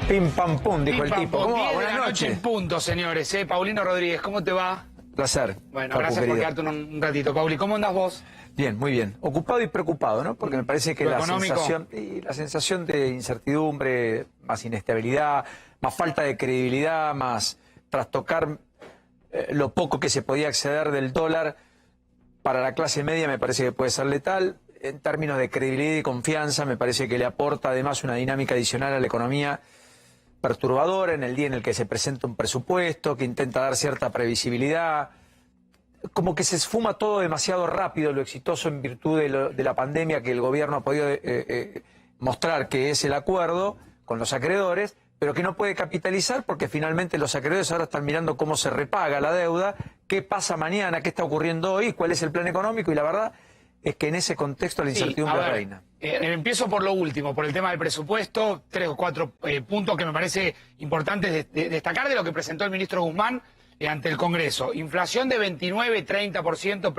Pim pam pum, dijo el tipo. ¿Cómo va? 10 de Buenas la noche noches. en punto, señores. Paulino Rodríguez, ¿cómo te va? Placer. Bueno, Papu, gracias querido. por quedarte un ratito. Pauli, ¿cómo andas vos? Bien, muy bien. Ocupado y preocupado, ¿no? Porque me parece que ¿Lo la económico? sensación de incertidumbre, más inestabilidad, más falta de credibilidad, más trastocar lo poco que se podía acceder del dólar para la clase media me parece que puede ser letal. En términos de credibilidad y confianza me parece que le aporta además una dinámica adicional a la economía perturbadora en el día en el que se presenta un presupuesto que intenta dar cierta previsibilidad. Como que se esfuma todo demasiado rápido, lo exitoso en virtud de la pandemia que el gobierno ha podido mostrar que es el acuerdo con los acreedores, pero que no puede capitalizar porque finalmente los acreedores ahora están mirando cómo se repaga la deuda, qué pasa mañana, qué está ocurriendo hoy, cuál es el plan económico, y la verdad es que en ese contexto la incertidumbre reina. Empiezo por lo último, por el tema del presupuesto, 3 o 4 puntos que me parece importantes destacar de lo que presentó el ministro Guzmán ante el Congreso. Inflación de 29-30%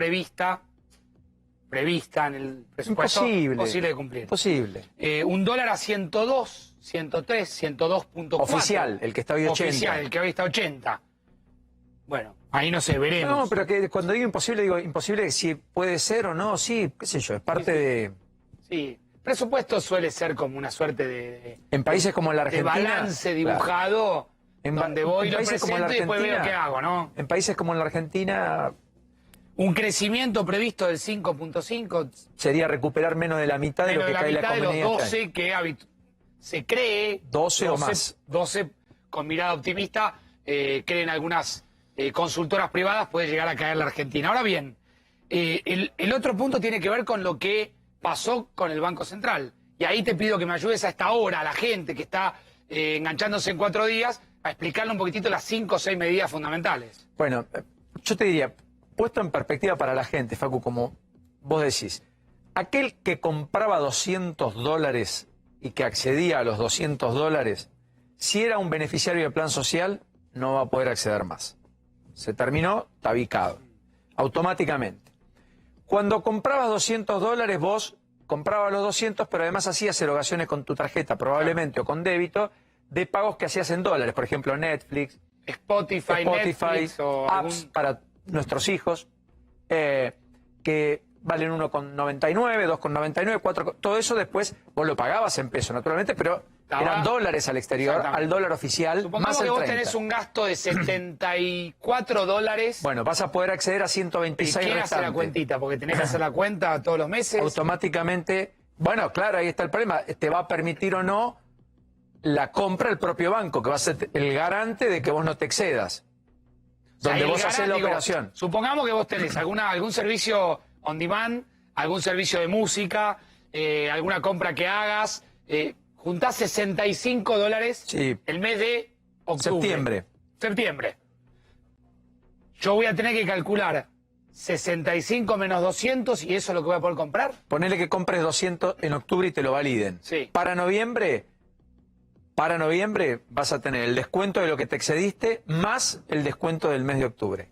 prevista en el presupuesto. Imposible de cumplir. Imposible. Un dólar a 102, 103, 102.4. Oficial, el que está hoy 80. Oficial, el que hoy está 80. Bueno, ahí no sé, veremos. No, pero que cuando digo imposible si puede ser o no, sí, qué sé yo, es parte de... Sí, presupuesto suele ser como una suerte de en países como la Argentina... de balance dibujado, claro. donde voy, en lo países como la presento y después veo Argentina, qué hago, ¿no? En países como la Argentina... Un crecimiento previsto del 5.5... sería recuperar menos de la mitad de lo que cae la economía. De los 12 que se cree... 12 o más. 12, con mirada optimista, creen algunas consultoras privadas, puede llegar a caer la Argentina. Ahora bien, el otro punto tiene que ver con lo que pasó con el Banco Central. Y ahí te pido que me ayudes a esta hora, a la gente que está enganchándose en 4 días, a explicarle un poquitito las 5 o 6 medidas fundamentales. Bueno, yo te diría, puesto en perspectiva para la gente, Facu, como vos decís, aquel que compraba $200 y que accedía a los $200, si era un beneficiario del plan social, no va a poder acceder más. Se terminó tabicado, automáticamente. Cuando comprabas $200, vos comprabas los 200, pero además hacías erogaciones con tu tarjeta, probablemente, o con débito, de pagos que hacías en dólares. Por ejemplo, Netflix, Spotify, Netflix, o apps para nuestros hijos, que valen 1,99, 2,99, 4, todo eso después vos lo pagabas en pesos, naturalmente, pero eran dólares al exterior, al dólar oficial. Supongamos más el que vos 30. tenés un gasto de $74. Bueno, vas a poder acceder a 126 ¿Y quién hace la cuentita? Porque tenés que hacer la cuenta todos los meses. Automáticamente, bueno, claro, ahí está el problema. Te va a permitir o no la compra el propio banco, que va a ser el garante de que vos no te excedas. Donde vos haces la operación. Supongamos que vos tenés algún servicio on demand, algún servicio de música, alguna compra que hagas, juntás $65 sí, el mes de octubre. Septiembre. Yo voy a tener que calcular 65 menos 200 y eso es lo que voy a poder comprar. Ponele que compres 200 en octubre y te lo validen. Sí. Para noviembre vas a tener el descuento de lo que te excediste más el descuento del mes de octubre.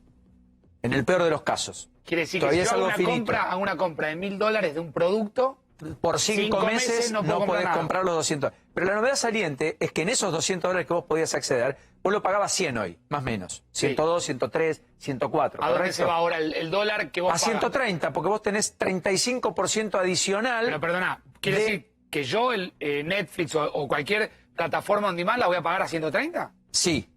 En el peor de los casos. Quiere decir todavía que si es yo algo finito. hago una compra de $1000 de un producto, por 5 meses no podés nada. comprar los 200. Pero la novedad saliente es que en esos $200 que vos podías acceder, vos lo pagabas 100 hoy, más o menos. 102, 103, 104. ¿A dónde se va ahora el dólar que vos a 130, pagás? Porque vos tenés 35% adicional. Pero perdona, ¿quiere decir que yo el Netflix o cualquier plataforma on demand la voy a pagar a 130? Sí.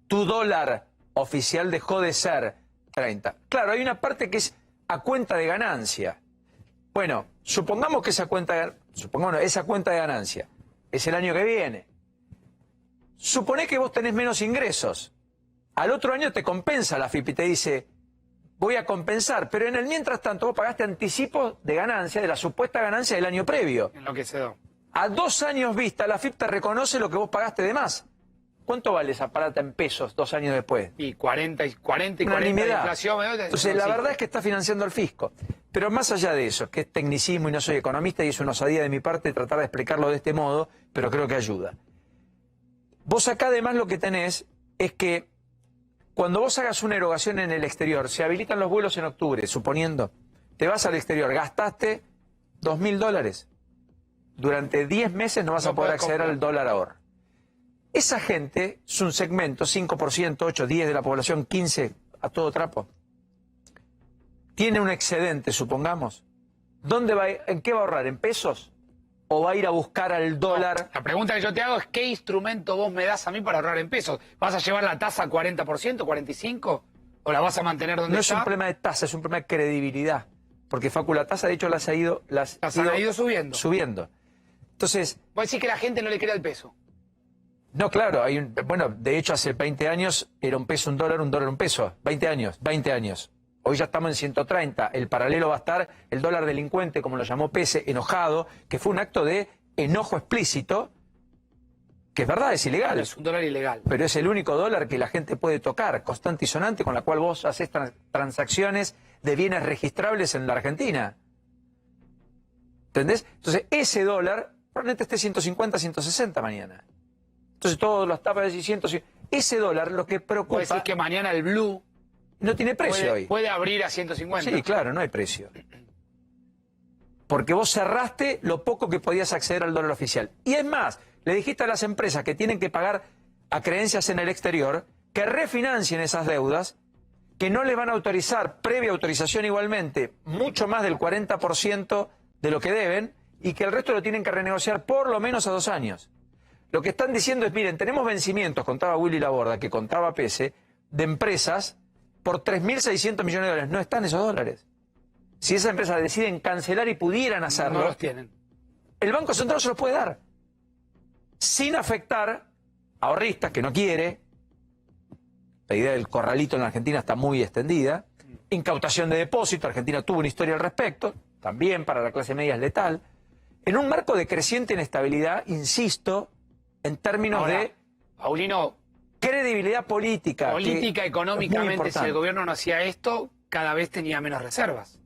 Tu dólar oficial dejó de ser 30. Claro, hay una parte que es a cuenta de ganancia. Bueno, supongamos que esa cuenta de ganancia es el año que viene. Suponé que vos tenés menos ingresos. Al otro año te compensa la AFIP y te dice, voy a compensar, pero en el mientras tanto vos pagaste anticipo de ganancia, de la supuesta ganancia del año previo. Enloquecedor. A 2 años vista, la AFIP te reconoce lo que vos pagaste de más. ¿Cuánto vale esa plata en pesos 2 años después? Y 40 de inflación. Entonces, la verdad es que está financiando al fisco. Pero más allá de eso, que es tecnicismo y no soy economista, y es una osadía de mi parte tratar de explicarlo de este modo, pero creo que ayuda. Vos acá además lo que tenés es que cuando vos hagas una erogación en el exterior, se habilitan los vuelos en octubre, suponiendo, te vas al exterior, gastaste $2000. Durante 10 meses no vas a poder acceder al dólar ahora. esa gente es un segmento, 5%, 8, 10 de la población, 15 a todo trapo. Tiene un excedente, supongamos. ¿Dónde va, en qué va a ahorrar? ¿En pesos? ¿O va a ir a buscar al dólar? La pregunta que yo te hago es, ¿qué instrumento vos me das a mí para ahorrar en pesos? ¿Vas a llevar la tasa a 40%, 45%? ¿O la vas a mantener donde No está? es un problema de tasa, es un problema de credibilidad. Porque, Facu, la tasa, de hecho, las han ido subiendo. Subiendo. Entonces... Vos decís que la gente no le cree al peso. No, claro, bueno, de hecho, hace 20 años era un peso, un dólar, un peso. 20 años. Hoy ya estamos en 130. El paralelo va a estar el dólar delincuente, como lo llamó Pese, enojado, que fue un acto de enojo explícito, que es verdad, es ilegal. Es un dólar ilegal. Pero es el único dólar que la gente puede tocar, constante y sonante, con la cual vos haces transacciones de bienes registrables en la Argentina. ¿Entendés? Entonces, ese dólar probablemente esté 150, 160 mañana. Entonces, todos los tapas de 150. Ese dólar lo que preocupa... ¿Vos decís que mañana el blue... No tiene precio hoy. Puede abrir a 150. Sí, claro, no hay precio. Porque vos cerraste lo poco que podías acceder al dólar oficial. Y es más, le dijiste a las empresas que tienen que pagar a creencias en el exterior que refinancien esas deudas, que no les van a autorizar, previa autorización igualmente, mucho más del 40% de lo que deben, y que el resto lo tienen que renegociar por lo menos a 2 años. Lo que están diciendo es, miren, tenemos vencimientos, contaba Willy Laborda, que contaba Pese, de empresas por 3.600 millones de dólares. No están esos dólares. Si esas empresas deciden cancelar y pudieran hacerlo, no los tienen. El Banco Central se los puede dar, sin afectar a ahorristas, que no quiere. La idea del corralito en la Argentina está muy extendida. Incautación de depósito, Argentina tuvo una historia al respecto, también para la clase media es letal. En un marco de creciente inestabilidad, insisto, en términos Ahora, de... Paulino, credibilidad política. Política, económicamente, si el gobierno no hacía esto, cada vez tenía menos reservas.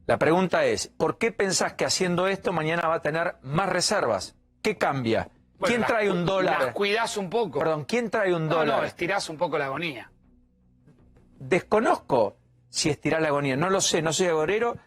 La pregunta es, ¿por qué pensás que haciendo esto mañana va a tener más reservas? ¿Qué cambia? Bueno, ¿Quién trae un dólar? Las cuidás un poco. Perdón, ¿quién trae un dólar? No, estirás un poco la agonía. Desconozco si estirás la agonía, no lo sé, no soy agorero.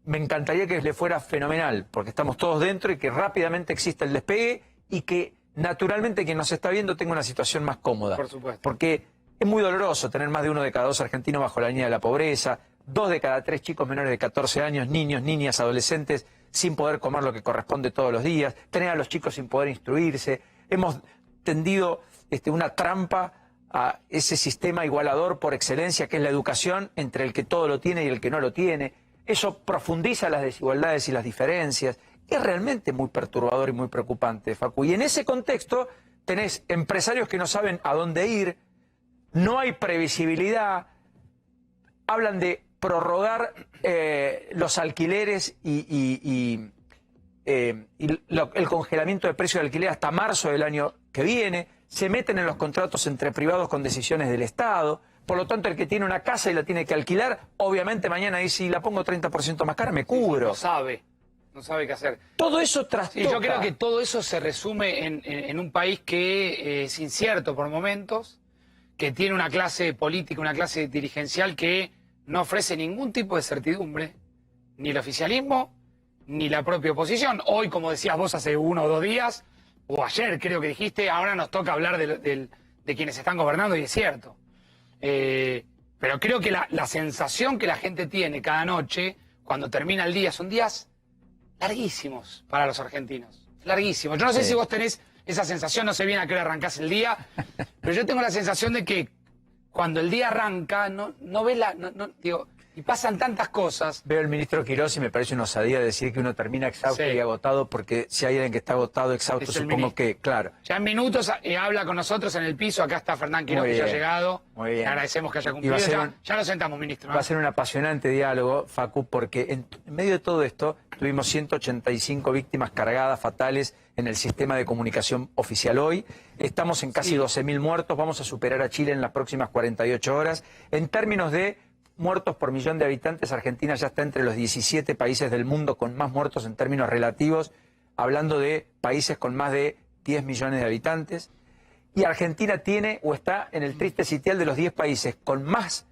Me encantaría que le fuera fenomenal, porque estamos todos dentro y que rápidamente exista el despegue y que naturalmente quien nos está viendo tenga una situación más cómoda. Por supuesto. Porque es muy doloroso tener más de 1 de cada 2 argentinos bajo la línea de la pobreza, 2 de cada 3 chicos menores de 14 años, niños, niñas, adolescentes, sin poder comer lo que corresponde todos los días, tener a los chicos sin poder instruirse. Hemos tendido una trampa a ese sistema igualador por excelencia que es la educación, entre el que todo lo tiene y el que no lo tiene. Eso profundiza las desigualdades y las diferencias. Es realmente muy perturbador y muy preocupante, Facu. Y en ese contexto tenés empresarios que no saben a dónde ir, no hay previsibilidad, hablan de prorrogar los alquileres y el congelamiento de precios de alquiler hasta marzo del año que viene, se meten en los contratos entre privados con decisiones del Estado. Por lo tanto, el que tiene una casa y la tiene que alquilar, obviamente mañana dice, si la pongo 30% más cara, me cubro. No sabe qué hacer. Todo eso trastoca. Sí, yo creo que todo eso se resume en un país que es incierto por momentos, que tiene una clase política, una clase dirigencial que no ofrece ningún tipo de certidumbre, ni el oficialismo, ni la propia oposición. Hoy, como decías vos hace 1 o 2 días, o ayer creo que dijiste, ahora nos toca hablar de quienes están gobernando, y es cierto. Pero creo que la sensación que la gente tiene cada noche, cuando termina el día, son días larguísimos para los argentinos. Larguísimos. Yo no sé si vos tenés esa sensación, no sé bien a qué hora arrancás el día, pero yo tengo la sensación de que cuando el día arranca, no ves digo, y pasan tantas cosas. Veo al ministro Quirós y me parece una osadía decir que uno termina exhausto y agotado, porque si hay alguien que está agotado, exhausto, supongo que, claro. Ya en minutos habla con nosotros en el piso, acá está Fernán Quirós, que ya ha llegado. Muy bien. Le agradecemos que haya cumplido. Ya lo sentamos, ministro, ¿no? Va a ser un apasionante diálogo, Facu, porque en medio de todo esto tuvimos 185 víctimas cargadas, fatales, en el sistema de comunicación oficial hoy. Estamos en casi 12.000 muertos, vamos a superar a Chile en las próximas 48 horas. En términos de muertos por millón de habitantes, Argentina ya está entre los 17 países del mundo con más muertos en términos relativos, hablando de países con más de 10 millones de habitantes. Y Argentina tiene o está en el triste sitial de los 10 países con más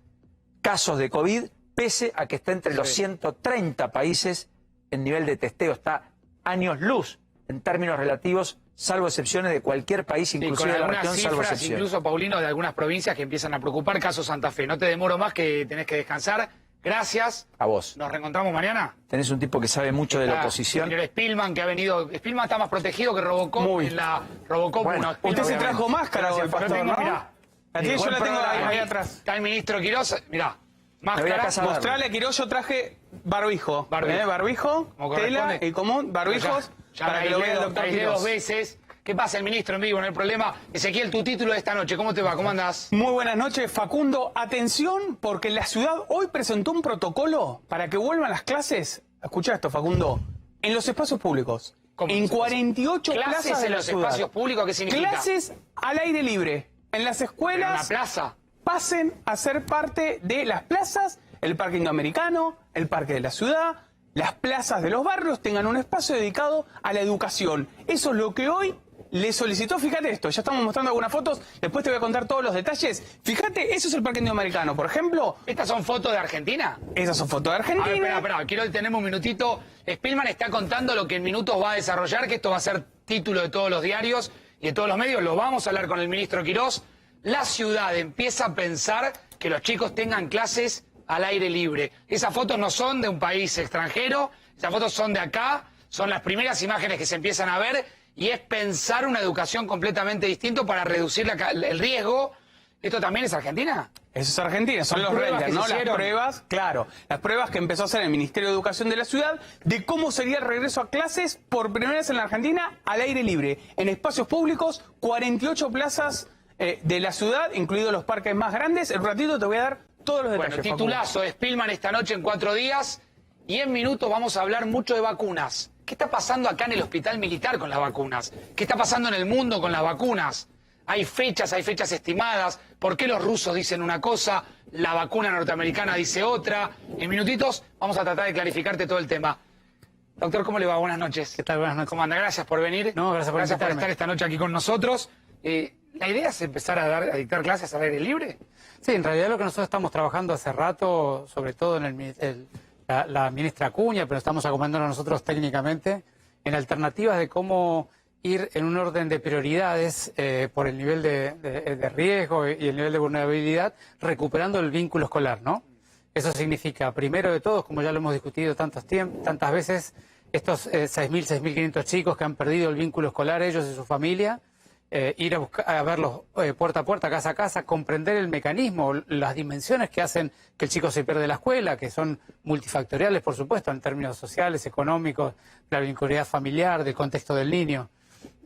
casos de COVID, pese a que está entre los 130 países en nivel de testeo. Está años luz en términos relativos salvo excepciones, de cualquier país, Y con inclusive de la algunas región, salvo cifras, excepciones. incluso, Paulino, de algunas provincias que empiezan a preocupar, caso Santa Fe. No te demoro más, que tenés que descansar. Gracias. A vos. Nos reencontramos mañana. Tenés un tipo que sabe mucho de la oposición. El señor Spillman, que ha venido. Spillman está más protegido que Robocop Muy. en la Robocop Bueno, 1. Usted se Spillman, trajo máscara hoy, Gracias, pastor, tengo, ¿no? mirá. La tiene, yo la tengo ahí atrás. Está el ministro Quirós, mirá. voy a Máscara. casa a verlo. Mostrarle a Quirós, yo traje barbijo. Barbijo. Barbijo, Como tela corresponde. y común, barbijos, Ya para me que lo vea el aislé doctor aislé Quirós. dos veces. ¿Qué pasa, el ministro en vivo? No hay problema. Ezequiel, tu título de esta noche, ¿cómo te va? ¿Cómo andás? Muy buenas noches, Facundo. Atención, porque la ciudad hoy presentó un protocolo para que vuelvan las clases. Escuchá esto, Facundo. En los espacios públicos. ¿Cómo En los 48 ¿Clases plazas de en la los ciudad. espacios públicos? ¿Qué significa? Clases al aire libre. En las ¿En una escuelas plaza? pasen a ser parte de las plazas, el Parque Indoamericano, el Parque de la Ciudad, las plazas de los barrios tengan un espacio dedicado a la educación. Eso es lo que hoy le solicitó. Fíjate esto, ya estamos mostrando algunas fotos, después te voy a contar todos los detalles. Fíjate, eso es el Parque Indoamericano, por ejemplo. ¿Estas son fotos de Argentina? Esas son fotos de A ver, Argentina. espera, quiero tener un minutito. Spillman está contando lo que en minutos va a desarrollar, que esto va a ser título de todos los diarios y de todos los medios. Lo vamos a hablar con el ministro Quirós. La ciudad empieza a pensar que los chicos tengan clases al aire libre. Esas fotos no son de un país extranjero, esas fotos son de acá, son las primeras imágenes que se empiezan a ver y es pensar una educación completamente distinta para reducir el riesgo. ¿Esto también es Argentina? Eso es Argentina, son los pruebas renders, que ¿no? se Las hicieron. pruebas, claro, las pruebas que empezó a hacer el Ministerio de Educación de la ciudad de cómo sería el regreso a clases por primera vez en la Argentina al aire libre, en espacios públicos, 48 plazas de la ciudad, incluidos los parques más grandes. En un ratito te voy a dar todos los detalles. Bueno, titulazo de Spillman esta noche en 4 días y en minutos vamos a hablar mucho de vacunas. ¿Qué está pasando acá en el hospital militar con las vacunas? ¿Qué está pasando en el mundo con las vacunas? Hay fechas estimadas. ¿Por qué los rusos dicen una cosa, la vacuna norteamericana dice otra? En minutitos vamos a tratar de clarificarte todo el tema. Doctor, ¿cómo le va? Buenas noches. ¿Qué tal? Buenas noches. ¿Cómo anda? Gracias por venir. No, gracias por invitarme. estar esta noche aquí con nosotros. ¿La idea es empezar a dictar clases al aire libre? Sí, en realidad lo que nosotros estamos trabajando hace rato, sobre todo en la ministra Acuña, pero estamos acomodándonos nosotros técnicamente, en alternativas de cómo ir en un orden de prioridades por el nivel de riesgo y el nivel de vulnerabilidad, recuperando el vínculo escolar, ¿no? Eso significa, primero de todo, como ya lo hemos discutido tantas veces, estos 6.000, 6.500 chicos que han perdido el vínculo escolar, ellos y su familia, ir a verlos puerta a puerta, casa a casa, comprender el mecanismo, las dimensiones que hacen que el chico se pierde la escuela, que son multifactoriales, por supuesto, en términos sociales, económicos, de la vincularidad familiar, del contexto del niño,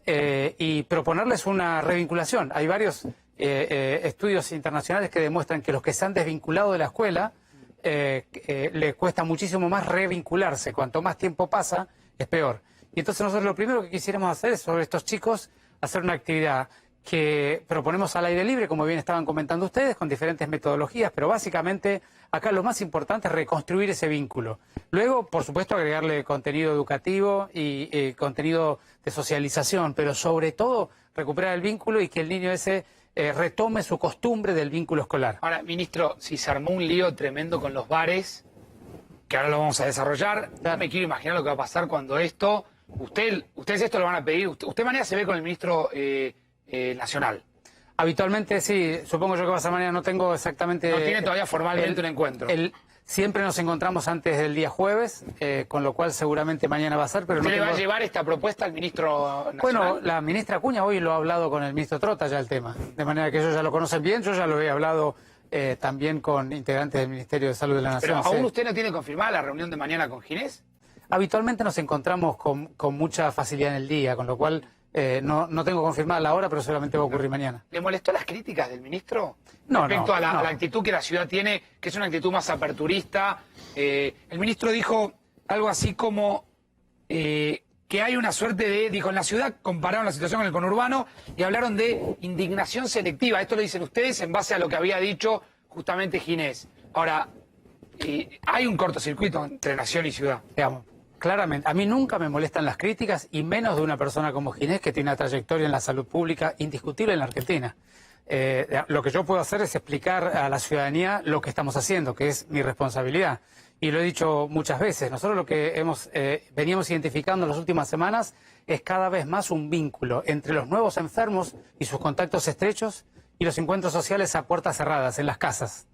y proponerles una revinculación. Hay varios estudios internacionales que demuestran que los que se han desvinculado de la escuela les cuesta muchísimo más revincularse. Cuanto más tiempo pasa, es peor. Y entonces nosotros lo primero que quisiéramos hacer es sobre estos chicos hacer una actividad que proponemos al aire libre, como bien estaban comentando ustedes, con diferentes metodologías, pero básicamente acá lo más importante es reconstruir ese vínculo. Luego, por supuesto, agregarle contenido educativo y contenido de socialización, pero sobre todo recuperar el vínculo y que el niño ese retome su costumbre del vínculo escolar. Ahora, ministro, si se armó un lío tremendo con los bares, que ahora lo vamos a desarrollar, no me quiero imaginar lo que va a pasar cuando esto... Ustedes esto lo van a pedir. Usted mañana se ve con el ministro nacional. Habitualmente sí, supongo yo que va a ser mañana, no tengo exactamente... No tiene todavía formalmente un encuentro. Siempre nos encontramos antes del día jueves, con lo cual seguramente mañana va a ser, pero ¿Usted no le va a tengo... llevar esta propuesta al ministro nacional? Bueno, la ministra Acuña hoy lo ha hablado con el ministro Trota ya el tema, de manera que ellos ya lo conocen bien, yo ya lo he hablado también con integrantes del Ministerio de Salud de la Nación. Pero aún sí. usted no tiene confirmada la reunión de mañana con Ginés. Habitualmente nos encontramos con mucha facilidad en el día, con lo cual no tengo confirmada la hora, pero seguramente va a ocurrir mañana. ¿Le molestó las críticas del ministro? No, respecto no, a la no. actitud que la ciudad tiene, que es una actitud más aperturista. El ministro dijo algo así como que hay una suerte de, dijo, en la ciudad compararon la situación con el conurbano y hablaron de indignación selectiva. Esto lo dicen ustedes en base a lo que había dicho justamente Ginés. Ahora, hay un cortocircuito entre nación y ciudad. Digamos, claramente, a mí nunca me molestan las críticas y menos de una persona como Ginés que tiene una trayectoria en la salud pública indiscutible en la Argentina. Lo que yo puedo hacer es explicar a la ciudadanía lo que estamos haciendo, que es mi responsabilidad. y lo he dicho muchas veces, nosotros lo que veníamos identificando en las últimas semanas es cada vez más un vínculo entre los nuevos enfermos y sus contactos estrechos y los encuentros sociales a puertas cerradas en las casas.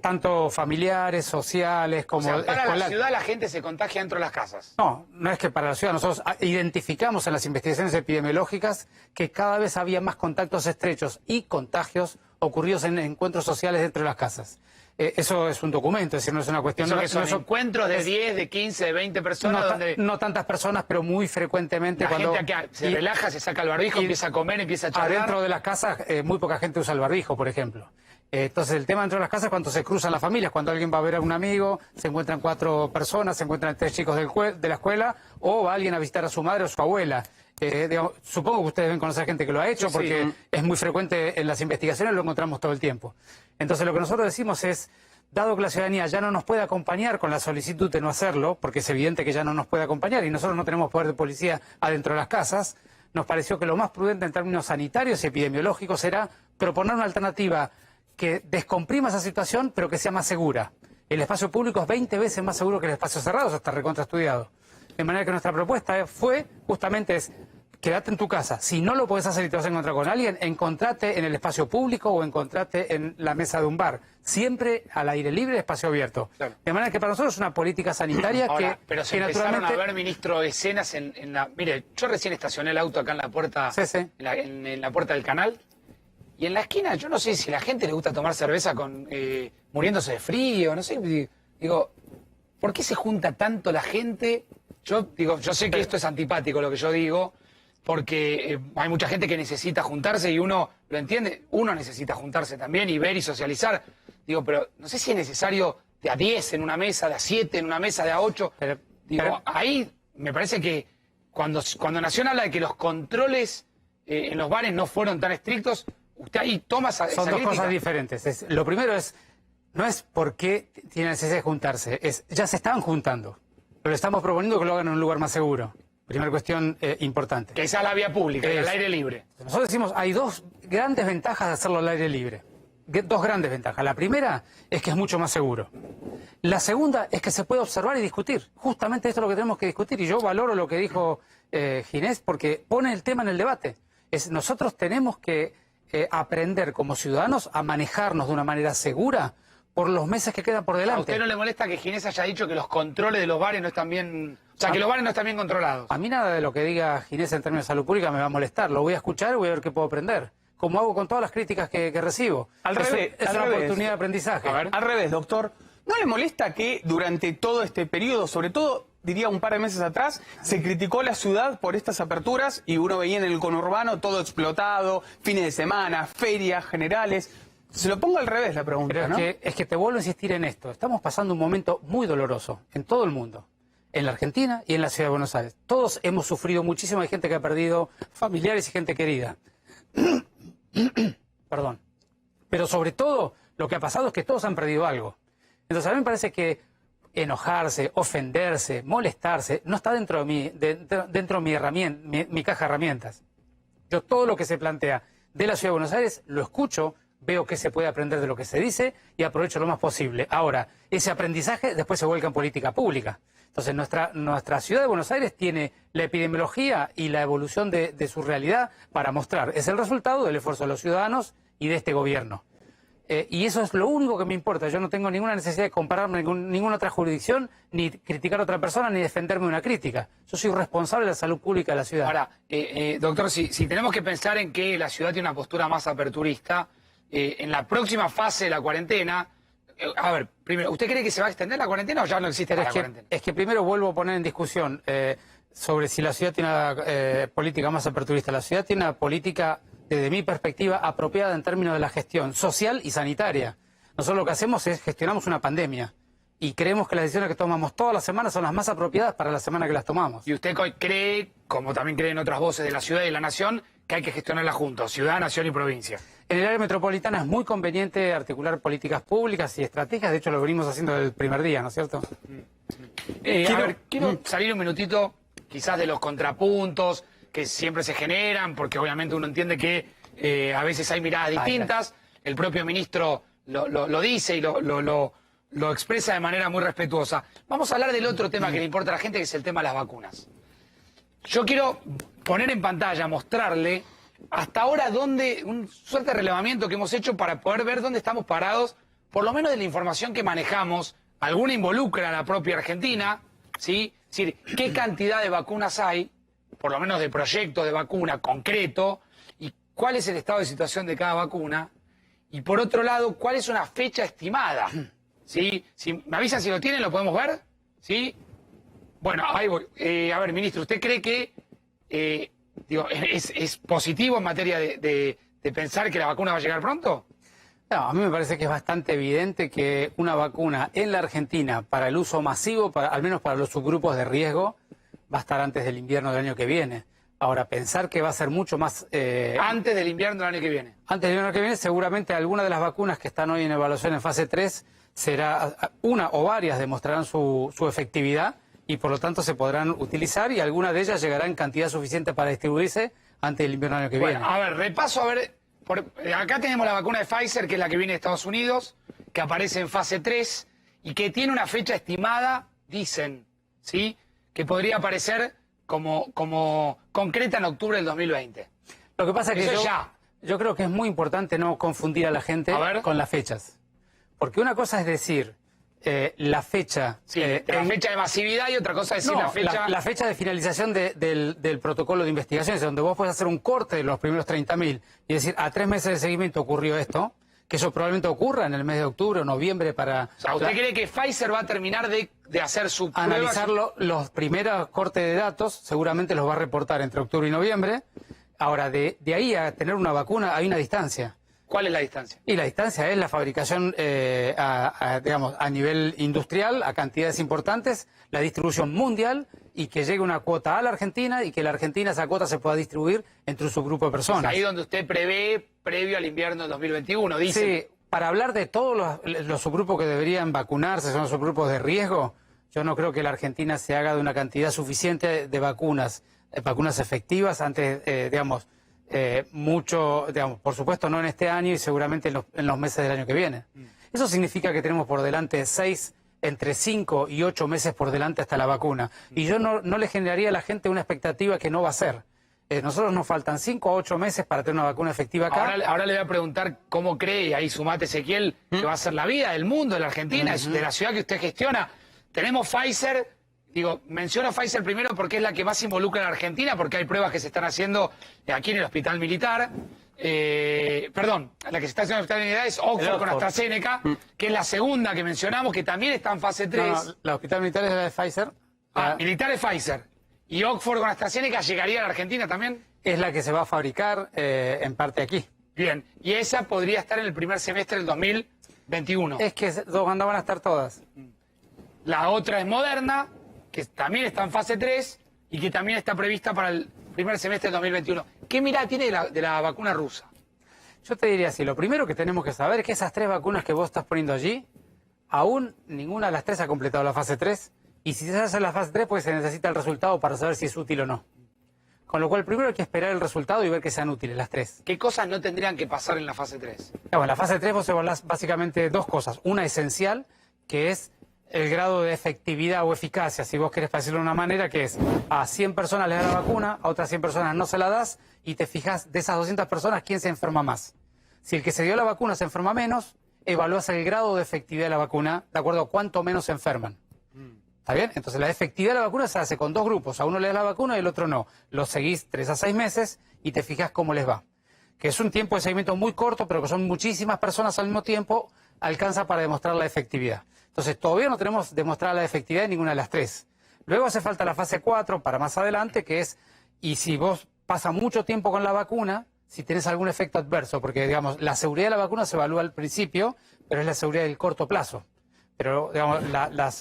Tanto familiares, sociales, como O sea, para escolares. la ciudad la gente se contagia dentro de las casas. No, no es que para la ciudad. Nosotros identificamos en las investigaciones epidemiológicas que cada vez había más contactos estrechos y contagios ocurridos en encuentros sociales dentro de las casas. Eso es un documento, es decir, no es una cuestión... Eso que son no encuentros de 10, de 15, de 20 personas donde no tantas personas, pero muy frecuentemente la cuando... gente acá se relaja, se saca el barbijo, empieza a comer, empieza a charlar. Adentro de las casas, muy poca gente usa el barbijo, por ejemplo. Entonces, el tema dentro de las casas es cuando se cruzan las familias, cuando alguien va a ver a un amigo, se encuentran 4 personas, se encuentran 3 chicos de la escuela, o va alguien a visitar a su madre o su abuela. Digamos, supongo que ustedes deben conocer gente que lo ha hecho, Sí, porque sí. es muy frecuente en las investigaciones, lo encontramos todo el tiempo. Entonces, lo que nosotros decimos es, dado que la ciudadanía ya no nos puede acompañar con la solicitud de no hacerlo, porque es evidente que ya no nos puede acompañar y nosotros no tenemos poder de policía adentro de las casas, nos pareció que lo más prudente en términos sanitarios y epidemiológicos era proponer una alternativa que descomprima esa situación, pero que sea más segura. El espacio público es 20 veces más seguro que el espacio cerrado, eso está recontraestudiado. De manera que nuestra propuesta fue, justamente es, quédate en tu casa. Si no lo podés hacer y te vas a encontrar con alguien, encontrate en el espacio público o encontrate en la mesa de un bar. Siempre al aire libre, espacio abierto. Claro. De manera que para nosotros es una política sanitaria Ahora, que, pero se que empezaron naturalmente... a ver, ministro, escenas en la... Mire, yo recién estacioné el auto acá en la puerta, Sí, sí. en la puerta del canal, y en la esquina, yo no sé si a la gente le gusta tomar cerveza muriéndose de frío, no sé, digo, ¿por qué se junta tanto la gente? Yo sé que esto es antipático lo que yo digo, porque hay mucha gente que necesita juntarse y uno lo entiende, uno necesita juntarse también y ver y socializar. Digo, pero no sé si es necesario de a 10 en una mesa, de a 7 en una mesa, de a 8. Digo, ahí me parece que cuando Nación habla de que los controles en los bares no fueron tan estrictos, usted ahí toma esa Son dos crítica. cosas diferentes. Lo primero es, no es por qué tiene necesidad de juntarse, es ya se estaban juntando, pero le estamos proponiendo que lo hagan en un lugar más seguro. Primera cuestión importante. Que esa es la vía pública, al aire libre. Nosotros decimos, hay 2 grandes ventajas de hacerlo al aire libre. 2 grandes ventajas. La primera es que es mucho más seguro. La segunda es que se puede observar y discutir. Justamente esto es lo que tenemos que discutir. Y yo valoro lo que dijo Ginés, porque pone el tema en el debate. Nosotros tenemos que aprender como ciudadanos a manejarnos de una manera segura por los meses que quedan por ¿A delante. usted no le molesta que Ginés haya dicho que los controles de los bares no están bien... O sea, que los bares no están bien controlados? A mí nada de lo que diga Ginés en términos de salud pública me va a molestar. Lo voy a escuchar y voy a ver qué puedo aprender. Como hago con todas las críticas que recibo. Al revés, Es al una revés. oportunidad de aprendizaje. A ver. Al revés, doctor. ¿No le molesta que durante todo este periodo, sobre todo, diría un par de meses atrás, se criticó la ciudad por estas aperturas y uno veía en el conurbano todo explotado, fines de semana, ferias generales? Se lo pongo al revés la pregunta, Pero ¿no? es que te vuelvo a insistir en esto. Estamos pasando un momento muy doloroso en todo el mundo. En la Argentina y en la Ciudad de Buenos Aires. Todos hemos sufrido muchísimo. Hay gente que ha perdido familiares y gente querida. Perdón. Pero sobre todo, lo que ha pasado es que todos han perdido algo. Entonces, a mí me parece que enojarse, ofenderse, molestarse, no está dentro de mi caja de herramientas. Yo todo lo que se plantea de la Ciudad de Buenos Aires lo escucho, veo qué se puede aprender de lo que se dice y aprovecho lo más posible. Ahora, ese aprendizaje después se vuelca en política pública. Entonces, nuestra Ciudad de Buenos Aires tiene la epidemiología y la evolución de su realidad para mostrar. Es el resultado del esfuerzo de los ciudadanos y de este gobierno. Y eso es lo único que me importa. Yo no tengo ninguna necesidad de compararme con ninguna otra jurisdicción, ni criticar a otra persona, ni defenderme una crítica. Yo soy responsable de la salud pública de la ciudad. Ahora, doctor, si tenemos que pensar en que la ciudad tiene una postura más aperturista, en la próxima fase de la cuarentena, a ver, primero, ¿usted cree que se va a extender la cuarentena o ya no existe Pero la cuarentena? es que primero vuelvo a poner en discusión sobre si la ciudad tiene una política más aperturista. La ciudad tiene una política, desde mi perspectiva, apropiada en términos de la gestión social y sanitaria. Nosotros lo que hacemos es gestionamos una pandemia y creemos que las decisiones que tomamos todas las semanas son las más apropiadas para la semana que las tomamos. Y usted cree, como también creen otras voces de la ciudad y de la nación, que hay que gestionarla juntos, ciudad, nación y provincia. En el área metropolitana es muy conveniente articular políticas públicas y estrategias. De hecho, lo venimos haciendo desde el primer día, ¿no es cierto? Quiero salir un minutito quizás de los contrapuntos que siempre se generan, porque obviamente uno entiende que a veces hay miradas distintas. El propio ministro lo dice y lo lo expresa de manera muy respetuosa. Vamos a hablar del otro tema que le importa a la gente, que es el tema de las vacunas. Yo quiero poner en pantalla, mostrarle hasta ahora un suerte de relevamiento que hemos hecho para poder ver dónde estamos parados, por lo menos de la información que manejamos. Alguna involucra a la propia Argentina, ¿sí? Es decir, qué cantidad de vacunas hay, por lo menos de proyectos de vacuna concreto, y cuál es el estado de situación de cada vacuna. Y por otro lado, cuál es una fecha estimada. ¿Sí? Si me avisan si lo tienen, ¿lo podemos ver? ¿Sí? Bueno, ahí voy. A ver, ministro, ¿usted cree que es positivo en materia de pensar que la vacuna va a llegar pronto? No, a mí me parece que es bastante evidente que una vacuna en la Argentina para el uso masivo, al menos para los subgrupos de riesgo, va a estar antes del invierno del año que viene. Ahora, pensar que va a ser mucho más... antes del invierno del año que viene. Antes del año que viene, seguramente alguna de las vacunas que están hoy en evaluación en fase 3, será una o varias demostrarán su efectividad y por lo tanto se podrán utilizar y alguna de ellas llegará en cantidad suficiente para distribuirse antes del invierno del año que viene. A ver, repaso, a ver... acá tenemos la vacuna de Pfizer, que es la que viene de Estados Unidos, que aparece en fase 3 y que tiene una fecha estimada, dicen, ¿sí? Que podría aparecer como concreta en octubre del 2020. Lo que pasa es que Eso yo creo que es muy importante no confundir a la gente con las fechas. Porque una cosa es decir la fecha... Sí, la fecha de masividad y otra cosa es decir no, la fecha... La fecha de finalización del protocolo de investigaciones, donde vos podés hacer un corte de los primeros 30.000 y decir, a 3 meses de seguimiento ocurrió esto, que eso probablemente ocurra en el mes de octubre o noviembre para... O sea, ¿usted cree que Pfizer va a terminar de hacer su prueba? Analizar los primeros cortes de datos, seguramente los va a reportar entre octubre y noviembre. Ahora, de ahí a tener una vacuna hay una distancia. ¿Cuál es la distancia? Y la distancia es la fabricación digamos, a nivel industrial, a cantidades importantes, la distribución mundial y que llegue una cuota a la Argentina y que la Argentina esa cuota se pueda distribuir entre un subgrupo de personas. Es ahí donde usted prevé previo al invierno del 2021, dice. Sí, para hablar de todos los subgrupos que deberían vacunarse, son los subgrupos de riesgo, yo no creo que la Argentina se haga de una cantidad suficiente de vacunas efectivas antes, digamos, mucho, digamos, por supuesto no en este año y seguramente en los meses del año que viene. Eso significa que tenemos por delante entre 5 y 8 meses por delante hasta la vacuna. Y yo no le generaría a la gente una expectativa que no va a ser. Nosotros nos faltan 5 a 8 meses para tener una vacuna efectiva acá. Ahora le voy a preguntar cómo cree, ahí sumate Ezequiel, que va a ser la vida del mundo, de la Argentina, de la ciudad que usted gestiona. Tenemos Pfizer. Digo, menciono Pfizer primero porque es la que más involucra a la Argentina, porque hay pruebas que se están haciendo aquí en el Hospital Militar. Perdón, la que se está haciendo en el Hospital Militar es Oxford con AstraZeneca, que es la segunda que mencionamos, que también está en fase 3. No, la Hospital Militar es la de Pfizer. Militar es Pfizer. ¿Y Oxford con AstraZeneca llegaría a la Argentina también? Es la que se va a fabricar en parte aquí. Bien, y esa podría estar en el primer semestre del 2021. Es que van a estar todas. La otra es Moderna, que también está en fase 3 y que también está prevista para el primer semestre del 2021. ¿Qué mirada tiene de la vacuna rusa? Yo te diría así, lo primero que tenemos que saber es que esas 3 vacunas que vos estás poniendo allí, aún ninguna de las 3 ha completado la fase 3, y si se hace la fase 3, pues se necesita el resultado para saber si es útil o no. Con lo cual, primero hay que esperar el resultado y ver que sean útiles las 3. ¿Qué cosas no tendrían que pasar en la fase 3? Bueno, en la fase 3 vos evaluás básicamente 2 cosas. Una esencial, que es el grado de efectividad o eficacia, si vos querés decirlo de una manera, que es a 100 personas le das la vacuna, a otras 100 personas no se la das, y te fijas de esas 200 personas quién se enferma más. Si el que se dio la vacuna se enferma menos, evalúas el grado de efectividad de la vacuna de acuerdo a cuánto menos se enferman. ¿Está bien? Entonces la efectividad de la vacuna se hace con 2 grupos, a uno le das la vacuna y al otro no. Los seguís 3 a 6 meses y te fijas cómo les va. Que es un tiempo de seguimiento muy corto, pero que son muchísimas personas al mismo tiempo, alcanza para demostrar la efectividad. Entonces, todavía no tenemos demostrada la efectividad de ninguna de las 3. Luego hace falta la fase 4 para más adelante, que es, y si vos pasas mucho tiempo con la vacuna, si tenés algún efecto adverso, porque, digamos, la seguridad de la vacuna se evalúa al principio, pero es la seguridad del corto plazo. Pero, digamos,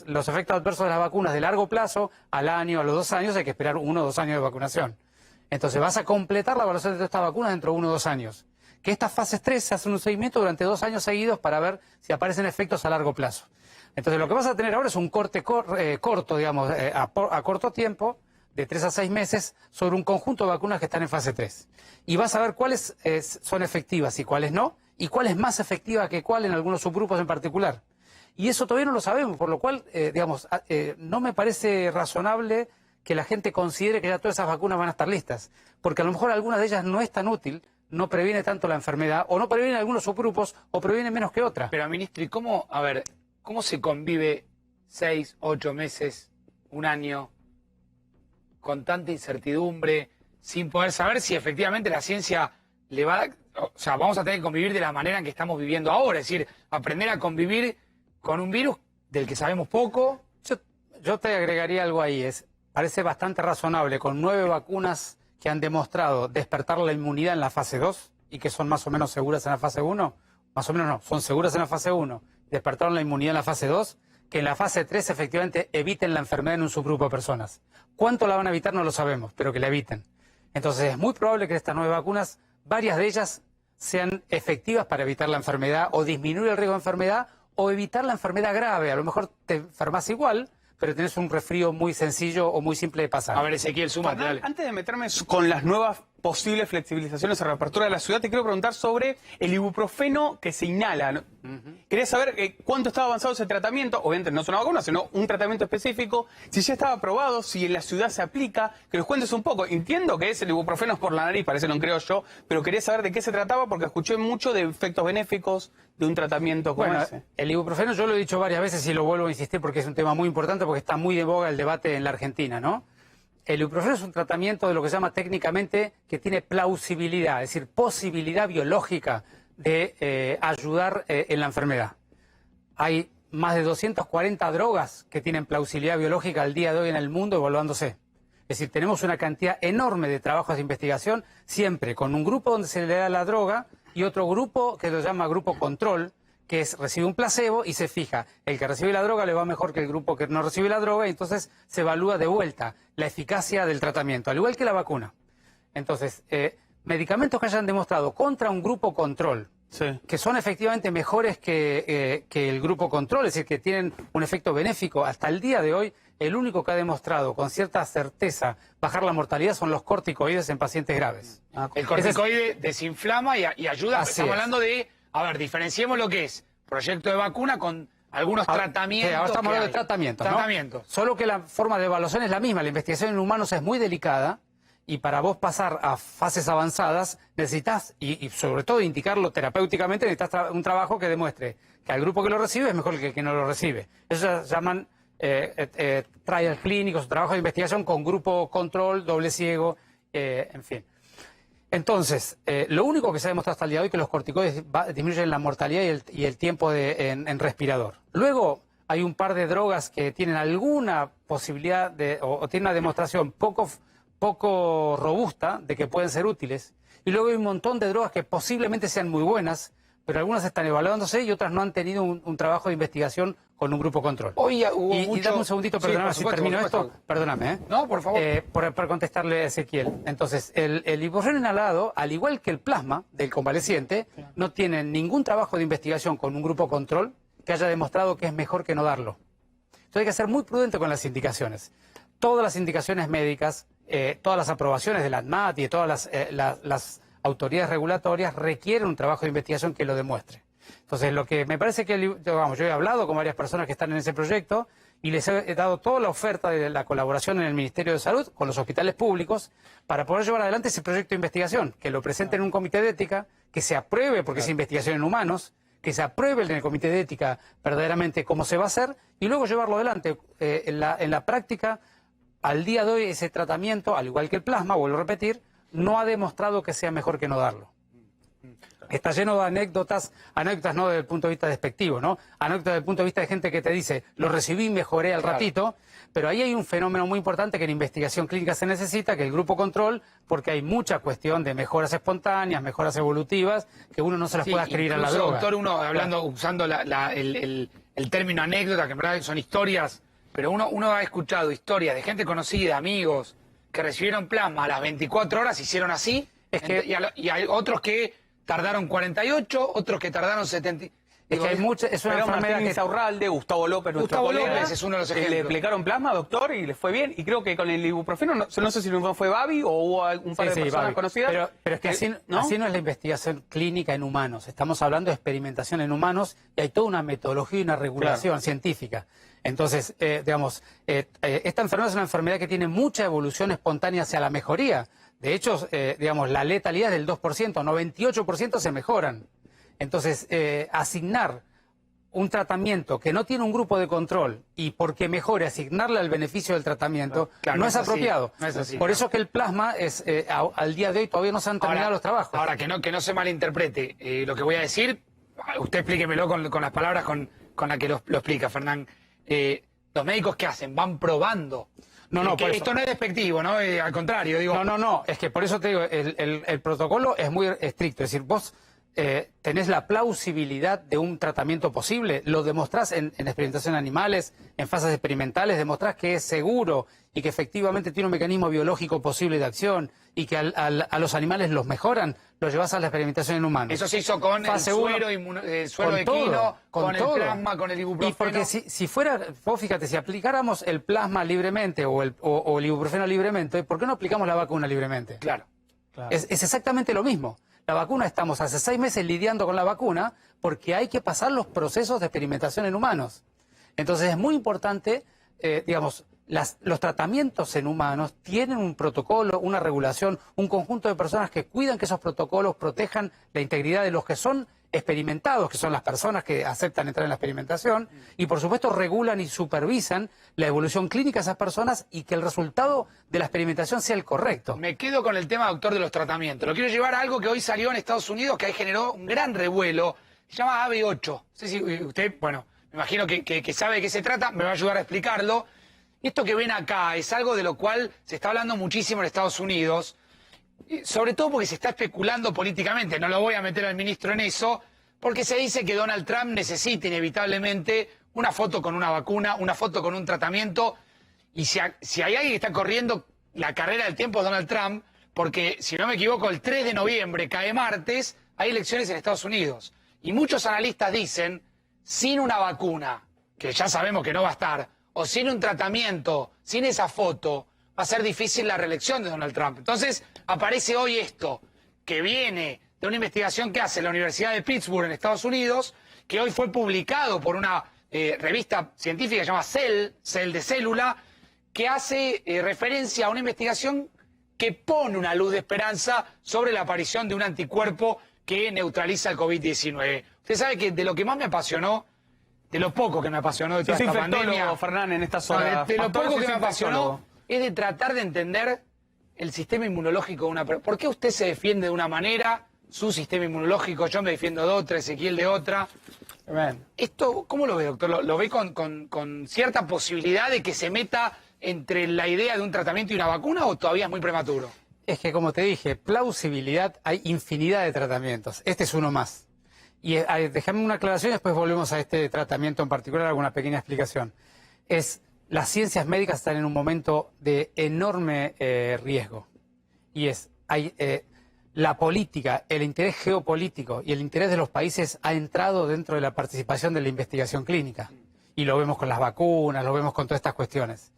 los efectos adversos de las vacunas de largo plazo, al año, a los 2 años, hay que esperar 1 o 2 años de vacunación. Entonces, vas a completar la evaluación de estas vacunas dentro de 1 o 2 años. Que estas fases 3 se hacen un seguimiento durante 2 años seguidos para ver si aparecen efectos a largo plazo. Entonces, lo que vas a tener ahora es un corte corto, digamos, a corto tiempo, de 3 a 6 meses, sobre un conjunto de vacunas que están en fase 3. Y vas a ver cuáles son efectivas y cuáles no, y cuál es más efectiva que cuál en algunos subgrupos en particular. Y eso todavía no lo sabemos, por lo cual, no me parece razonable que la gente considere que ya todas esas vacunas van a estar listas, porque a lo mejor alguna de ellas no es tan útil, no previene tanto la enfermedad, o no previene algunos subgrupos, o previene menos que otra. Pero, ministro, ¿y cómo se convive 6, 8 meses, un año, con tanta incertidumbre, sin poder saber si efectivamente la ciencia le va a... O sea, vamos a tener que convivir de la manera en que estamos viviendo ahora, es decir, aprender a convivir con un virus del que sabemos poco? Yo te agregaría algo ahí, parece bastante razonable, con 9 vacunas que han demostrado despertar la inmunidad en la fase 2 y que son más o menos seguras en la fase 1, más o menos no, son seguras en la fase 1, despertaron la inmunidad en la fase 2, que en la fase 3 efectivamente eviten la enfermedad en un subgrupo de personas. ¿Cuánto la van a evitar? No lo sabemos, pero que la eviten. Entonces es muy probable que estas 9 vacunas, varias de ellas sean efectivas para evitar la enfermedad o disminuir el riesgo de enfermedad o evitar la enfermedad grave. A lo mejor te enfermas igual, pero tenés un resfrío muy sencillo o muy simple de pasar. A ver, Ezequiel, súmate, dale. Antes de meterme con las nuevas posibles flexibilizaciones o reapertura de la ciudad, te quiero preguntar sobre el ibuprofeno que se inhala. Quería saber cuánto estaba avanzado ese tratamiento, obviamente no es una vacuna, sino un tratamiento específico, si ya estaba aprobado, si en la ciudad se aplica, que nos cuentes un poco. Entiendo que es el ibuprofeno es por la nariz, parece, no creo yo, pero quería saber de qué se trataba porque escuché mucho de efectos benéficos de un tratamiento como ese. El ibuprofeno yo lo he dicho varias veces y lo vuelvo a insistir porque es un tema muy importante, porque está muy de boga el debate en la Argentina, ¿no? El ibuprofeno es un tratamiento de lo que se llama técnicamente que tiene plausibilidad, es decir, posibilidad biológica de ayudar en la enfermedad. Hay más de 240 drogas que tienen plausibilidad biológica al día de hoy en el mundo evaluándose. Es decir, tenemos una cantidad enorme de trabajos de investigación, siempre con un grupo donde se le da la droga y otro grupo que lo llama grupo control, que recibe un placebo y se fija, el que recibe la droga le va mejor que el grupo que no recibe la droga, y entonces se evalúa de vuelta la eficacia del tratamiento, al igual que la vacuna. Entonces, medicamentos que hayan demostrado contra un grupo control, que son efectivamente mejores que el grupo control, es decir, que tienen un efecto benéfico, hasta el día de hoy, el único que ha demostrado con cierta certeza bajar la mortalidad son los corticoides en pacientes graves. El corticoide desinflama y ayuda, estamos hablando de... A ver, diferenciemos lo que es proyecto de vacuna con algunos tratamientos. Ahora estamos hablando de tratamientos, ¿no? Tratamientos. Solo que la forma de evaluación es la misma. La investigación en humanos es muy delicada y para vos pasar a fases avanzadas necesitas, y sobre todo indicarlo terapéuticamente, necesitas un trabajo que demuestre que al grupo que lo recibe es mejor que el que no lo recibe. Eso se llaman trials clínicos, trabajo de investigación con grupo control, doble ciego, en fin. Entonces, lo único que se ha demostrado hasta el día de hoy es que los corticoides disminuyen la mortalidad y el tiempo en respirador. Luego, hay un par de drogas que tienen alguna posibilidad o tienen una demostración poco robusta de que pueden ser útiles. Y luego hay un montón de drogas que posiblemente sean muy buenas, pero algunas están evaluándose y otras no han tenido un trabajo de investigación con un grupo control. Hoy hubo y dame un segundito, perdóname, si termino esto, perdóname. No, por favor. Para contestarle a Ezequiel. Entonces, el ibuprofeno inhalado, al igual que el plasma del convaleciente, no tiene ningún trabajo de investigación con un grupo control que haya demostrado que es mejor que no darlo. Entonces hay que ser muy prudente con las indicaciones. Todas las indicaciones médicas, todas las aprobaciones de la ANMAT y de todas las autoridades regulatorias requieren un trabajo de investigación que lo demuestre. Entonces, lo que me parece que, yo he hablado con varias personas que están en ese proyecto y les he dado toda la oferta de la colaboración en el Ministerio de Salud con los hospitales públicos para poder llevar adelante ese proyecto de investigación, que lo presenten en un comité de ética, que se apruebe porque es investigación en humanos, que se apruebe en el comité de ética verdaderamente cómo se va a hacer y luego llevarlo adelante. En la práctica, al día de hoy, ese tratamiento, al igual que el plasma, vuelvo a repetir, no ha demostrado que sea mejor que no darlo. Está lleno de anécdotas no desde el punto de vista despectivo, ¿no? Anécdotas desde el punto de vista de gente que te dice, lo recibí y mejoré al ratito, pero ahí hay un fenómeno muy importante que en investigación clínica se necesita, que el grupo control, porque hay mucha cuestión de mejoras espontáneas, mejoras evolutivas, que uno no se las puede escribir a la droga. Doctor, uno hablando, usando el término anécdota, que en verdad son historias, pero uno ha escuchado historias de gente conocida, amigos, que recibieron plasma a las 24 horas, hicieron así, y hay otros que tardaron 48, otros que tardaron 70. Es que hay mucha, es una Pero enfermedad Martín que... Insaurralde, Gustavo López, nuestro Gustavo colega, López es uno de los le ejemplos. aplicaron plasma, doctor, y le fue bien. Y creo que con el ibuprofeno, no sé si fue Babi o hubo un par de personas Babi. conocidas. Pero es que así no es la investigación clínica en humanos. Estamos hablando de experimentación en humanos y hay toda una metodología y una regulación científica. Entonces, esta enfermedad es una enfermedad que tiene mucha evolución espontánea hacia la mejoría. De hecho, la letalidad es del 2%, 98% se mejoran. Entonces, asignar un tratamiento que no tiene un grupo de control y porque mejore asignarle al beneficio del tratamiento no es apropiado. No es así, Por eso que el plasma al día de hoy todavía no se han terminado los trabajos. Ahora, que no se malinterprete lo que voy a decir, usted explíquemelo con las palabras con las que lo explica, Fernán. Los médicos, ¿qué hacen? Van probando. Que esto no es despectivo, ¿no? Al contrario, digo... No, es que por eso te digo, el protocolo es muy estricto. Es decir, vos tenés la plausibilidad de un tratamiento posible, lo demostrás en experimentación en animales, en fases experimentales, demostrás que es seguro y que efectivamente tiene un mecanismo biológico posible de acción y que a los animales los mejoran, lo llevas a la experimentación en humanos. Eso se hizo con el suero de equino, con el plasma, con el ibuprofeno. Y porque si fuera, vos fíjate, si aplicáramos el plasma libremente o el ibuprofeno libremente, ¿por qué no aplicamos la vacuna libremente? Claro. Es exactamente lo mismo. La vacuna, estamos hace 6 meses lidiando con la vacuna porque hay que pasar los procesos de experimentación en humanos. Entonces es muy importante, los tratamientos en humanos tienen un protocolo, una regulación, un conjunto de personas que cuidan que esos protocolos protejan la integridad de los que son experimentados, que son las personas que aceptan entrar en la experimentación, y por supuesto regulan y supervisan la evolución clínica de esas personas y que el resultado de la experimentación sea el correcto. Me quedo con el tema, doctor, de los tratamientos. Lo quiero llevar a algo que hoy salió en Estados Unidos, que ahí generó un gran revuelo. Se llama AB8. No sé si usted, me imagino que sabe de qué se trata, me va a ayudar a explicarlo. Esto que ven acá es algo de lo cual se está hablando muchísimo en Estados Unidos, sobre todo porque se está especulando políticamente. No lo voy a meter al ministro en eso, porque se dice que Donald Trump necesita inevitablemente una foto con una vacuna, una foto con un tratamiento, y si hay alguien que está corriendo la carrera del tiempo es Donald Trump, porque, si no me equivoco, el 3 de noviembre, cae martes, hay elecciones en Estados Unidos. Y muchos analistas dicen, sin una vacuna, que ya sabemos que no va a estar, o sin un tratamiento, sin esa foto, va a ser difícil la reelección de Donald Trump. Entonces, aparece hoy esto, que viene de una investigación que hace la Universidad de Pittsburgh en Estados Unidos, que hoy fue publicado por una revista científica que se llama Cell de Célula, que hace referencia a una investigación que pone una luz de esperanza sobre la aparición de un anticuerpo que neutraliza el COVID-19. Usted sabe que de lo que más me apasionó, de lo poco que me apasionó de toda esta pandemia, Fernán, en estas horas. de lo poco que me apasionó, es de tratar de entender el sistema inmunológico de una persona. ¿Por qué usted se defiende de una manera, su sistema inmunológico, yo me defiendo de otra, Ezequiel de otra? Esto, ¿cómo lo ve, doctor? ¿Lo ve con cierta posibilidad de que se meta entre la idea de un tratamiento y una vacuna o todavía es muy prematuro? Es que, como te dije, plausibilidad, hay infinidad de tratamientos. Este es uno más. Y déjame una aclaración y después volvemos a este tratamiento en particular, alguna pequeña explicación. Las ciencias médicas están en un momento de enorme riesgo. Y la política, el interés geopolítico y el interés de los países ha entrado dentro de la participación de la investigación clínica. Y lo vemos con las vacunas, lo vemos con todas estas cuestiones.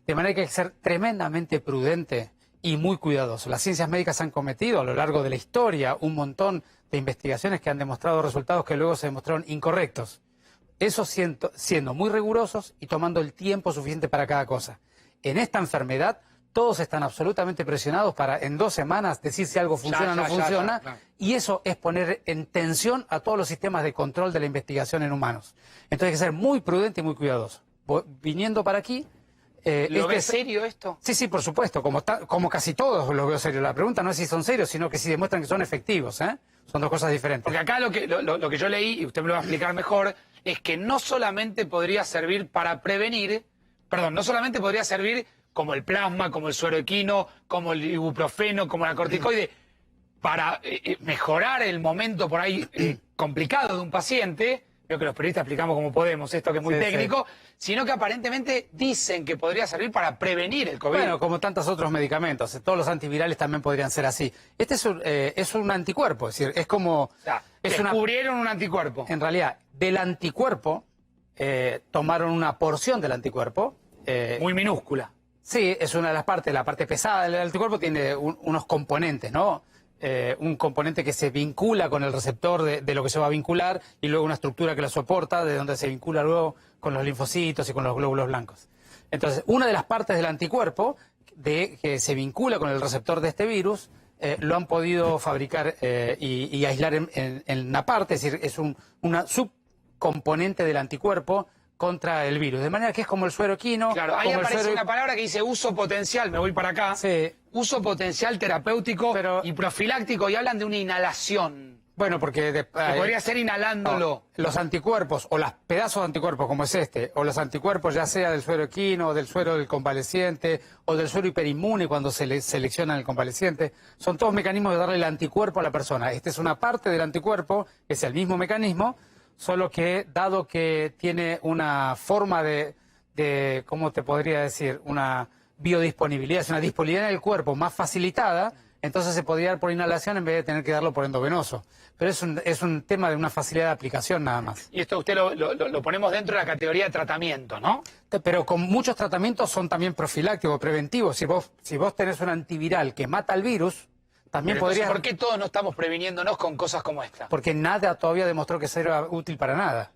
De manera que hay que ser tremendamente prudente y muy cuidadoso. Las ciencias médicas han cometido a lo largo de la historia un montón de investigaciones que han demostrado resultados que luego se demostraron incorrectos. Eso siendo muy rigurosos y tomando el tiempo suficiente para cada cosa. En esta enfermedad todos están absolutamente presionados para en 2 semanas decir si algo funciona o no funciona, claro. Y eso es poner en tensión a todos los sistemas de control de la investigación en humanos. Entonces hay que ser muy prudente y muy cuidadoso. Viniendo para aquí... ¿Lo ves serio esto? Sí, por supuesto, como casi todos lo veo serio. La pregunta no es si son serios, sino que si demuestran que son efectivos, ¿eh? Son dos cosas diferentes. Porque acá lo que yo leí, y usted me lo va a explicar mejor, es que no solamente podría servir para prevenir, no solamente podría servir como el plasma, como el suero equino, como el ibuprofeno, como la corticoide, para mejorar el momento por ahí complicado de un paciente. Creo que los periodistas explicamos como podemos esto que es muy técnico, sino que aparentemente dicen que podría servir para prevenir el COVID. Bueno, como tantos otros medicamentos, todos los antivirales también podrían ser así. Este es un anticuerpo, es decir, es como... descubrieron un anticuerpo. En realidad, del anticuerpo, tomaron una porción del anticuerpo. Muy minúscula. Sí, es una de las partes, la parte pesada del anticuerpo tiene unos componentes, ¿no? Un componente que se vincula con el receptor de lo que se va a vincular y luego una estructura que la soporta, de donde se vincula luego con los linfocitos y con los glóbulos blancos. Entonces, una de las partes del anticuerpo que se vincula con el receptor de este virus, lo han podido fabricar y aislar en una parte, es decir, es una subcomponente del anticuerpo contra el virus, de manera que es como el suero equino. Claro, ahí aparece una palabra que dice uso potencial, me voy para acá. Sí. Uso potencial terapéutico y profiláctico, y hablan de una inhalación. Bueno, porque... Que podría ser inhalándolo. No, los anticuerpos, o los pedazos de anticuerpos como es este, o los anticuerpos ya sea del suero equino, o del suero del convaleciente, o del suero hiperinmune cuando se le selecciona el convaleciente, son todos mecanismos de darle el anticuerpo a la persona. Esta es una parte del anticuerpo, que es el mismo mecanismo, solo que dado que tiene una forma de ¿cómo te podría decir? Una biodisponibilidad, es una disponibilidad en el cuerpo más facilitada, entonces se podría dar por inhalación en vez de tener que darlo por endovenoso. Pero es un tema de una facilidad de aplicación nada más. Y esto usted lo ponemos dentro de la categoría de tratamiento, ¿no? Pero con muchos tratamientos son también profilácticos, preventivos. Si vos tenés un antiviral que mata al virus, también podrías... ¿Por qué todos no estamos previniéndonos con cosas como esta? Porque nada todavía demostró que sea útil para nada.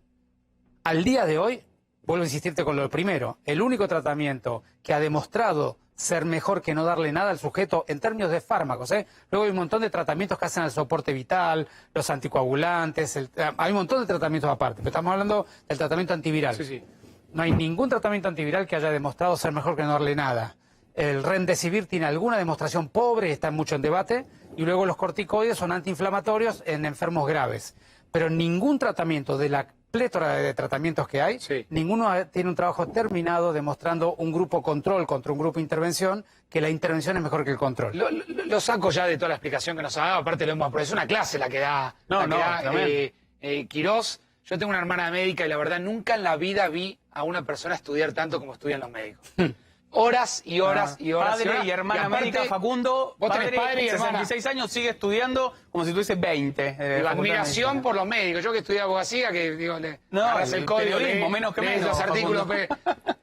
Al día de hoy, vuelvo a insistirte con lo primero, el único tratamiento que ha demostrado ser mejor que no darle nada al sujeto en términos de fármacos, Luego hay un montón de tratamientos que hacen al soporte vital, los anticoagulantes, hay un montón de tratamientos aparte, pero estamos hablando del tratamiento antiviral. Sí, sí. No hay ningún tratamiento antiviral que haya demostrado ser mejor que no darle nada. El Remdesivir tiene alguna demostración pobre, está mucho en debate, y luego los corticoides son antiinflamatorios en enfermos graves. Pero ningún tratamiento de la plétora de tratamientos que hay, ninguno tiene un trabajo terminado demostrando un grupo control contra un grupo intervención, que la intervención es mejor que el control. Lo saco ya de toda la explicación que nos ha dado, aparte lo hemos aprovechado, es una clase la que da, Quirós. Yo tengo una hermana médica y la verdad nunca en la vida vi a una persona estudiar tanto como estudian los médicos. Horas y horas y horas. Padre y hermana aparte, médica, Facundo, vos tenés padre y 66 años, sigue estudiando como si tuviese 20. Admiración por los médicos. Yo que estudié abogacía, que digo, agarras el código, periodismo, menos que lees menos, los artículos. Facundo.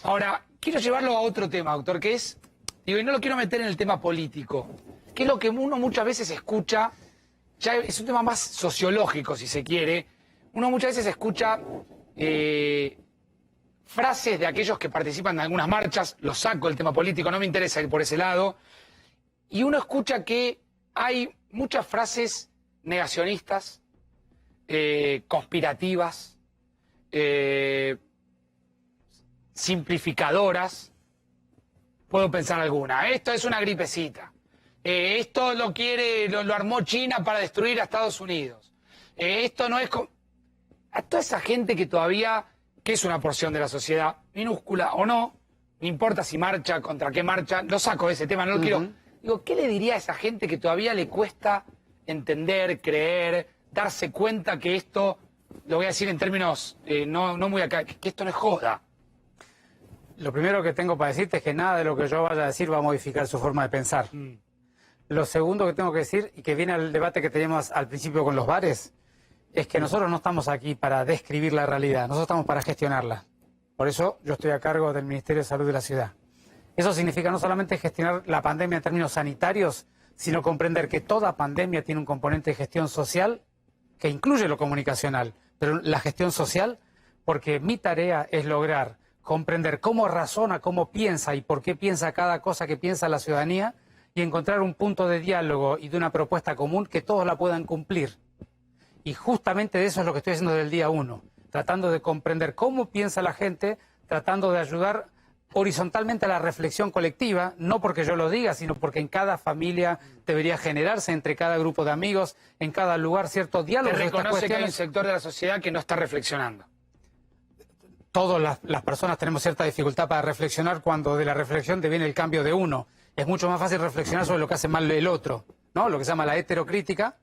Ahora, quiero llevarlo a otro tema, doctor, que es, digo, y no lo quiero meter en el tema político, que es lo que uno muchas veces escucha, ya es un tema más sociológico, si se quiere. Uno muchas veces escucha frases de aquellos que participan de algunas marchas, lo saco del tema político, no me interesa ir por ese lado, y uno escucha que hay muchas frases negacionistas, conspirativas, simplificadoras. Puedo pensar alguna. Esto es una gripecita. Esto lo armó China para destruir a Estados Unidos. Esto no es... A toda esa gente que todavía, que es una porción de la sociedad, minúscula o no importa si marcha, contra qué marcha, lo saco de ese tema, no lo quiero. Digo, ¿qué le diría a esa gente que todavía le cuesta entender, creer, darse cuenta que esto, lo voy a decir en términos no muy acá, que esto no es joda? Lo primero que tengo para decirte es que nada de lo que yo vaya a decir va a modificar su forma de pensar. Lo segundo que tengo que decir, y que viene al debate que teníamos al principio con los bares, es que nosotros no estamos aquí para describir la realidad, nosotros estamos para gestionarla. Por eso yo estoy a cargo del Ministerio de Salud de la ciudad. Eso significa no solamente gestionar la pandemia en términos sanitarios, sino comprender que toda pandemia tiene un componente de gestión social que incluye lo comunicacional, pero la gestión social, porque mi tarea es lograr comprender cómo razona, cómo piensa y por qué piensa cada cosa que piensa la ciudadanía y encontrar un punto de diálogo y de una propuesta común que todos la puedan cumplir. Y justamente de eso es lo que estoy haciendo desde el día 1, tratando de comprender cómo piensa la gente, tratando de ayudar horizontalmente a la reflexión colectiva, no porque yo lo diga, sino porque en cada familia debería generarse, entre cada grupo de amigos, en cada lugar, cierto diálogo. ¿Te reconoce que hay un sector de la sociedad que no está reflexionando? Todas las personas tenemos cierta dificultad para reflexionar cuando de la reflexión deviene el cambio de uno. Es mucho más fácil reflexionar sobre lo que hace mal el otro, ¿no? Lo que se llama la heterocrítica.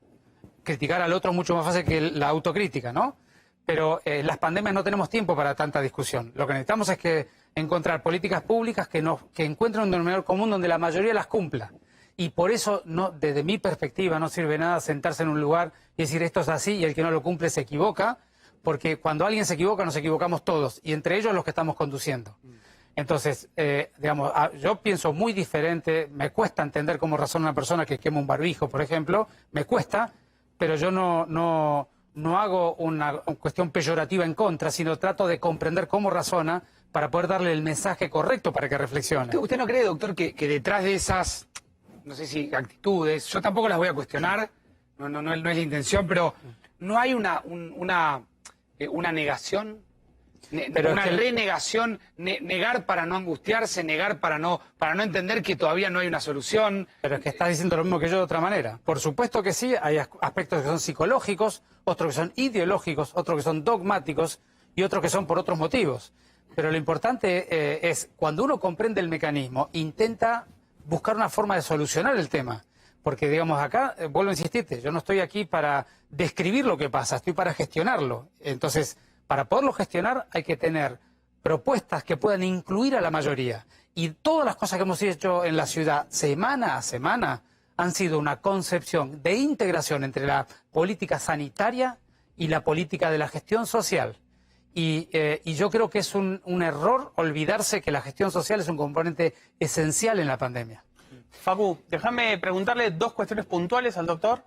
Criticar al otro es mucho más fácil que la autocrítica, ¿no? Pero las pandemias no tenemos tiempo para tanta discusión. Lo que necesitamos es que encontrar políticas públicas que encuentren un denominador común donde la mayoría las cumpla. Y por eso, desde mi perspectiva, no sirve nada sentarse en un lugar y decir esto es así y el que no lo cumple se equivoca, porque cuando alguien se equivoca nos equivocamos todos, y entre ellos los que estamos conduciendo. Entonces, digamos, yo pienso muy diferente, me cuesta entender cómo razona una persona que quema un barbijo, por ejemplo, me cuesta, pero yo no hago una cuestión peyorativa en contra, sino trato de comprender cómo razona para poder darle el mensaje correcto para que reflexione. ¿Usted no cree, doctor, que detrás de esas, no sé si actitudes, yo tampoco las voy a cuestionar, no es la intención, pero no hay una negación? Pero una es que renegación, negar para no angustiarse, negar para no entender que todavía no hay una solución. Pero es que estás diciendo lo mismo que yo de otra manera. Por supuesto que sí, hay aspectos que son psicológicos, otros que son ideológicos, otros que son dogmáticos y otros que son por otros motivos. Pero lo importante es, cuando uno comprende el mecanismo, intenta buscar una forma de solucionar el tema. Porque, digamos, acá, vuelvo a insistirte, yo no estoy aquí para describir lo que pasa, estoy para gestionarlo. Entonces, para poderlo gestionar hay que tener propuestas que puedan incluir a la mayoría. Y todas las cosas que hemos hecho en la ciudad, semana a semana, han sido una concepción de integración entre la política sanitaria y la política de la gestión social. Y yo creo que es un error olvidarse que la gestión social es un componente esencial en la pandemia. Facu, déjame preguntarle 2 cuestiones puntuales al doctor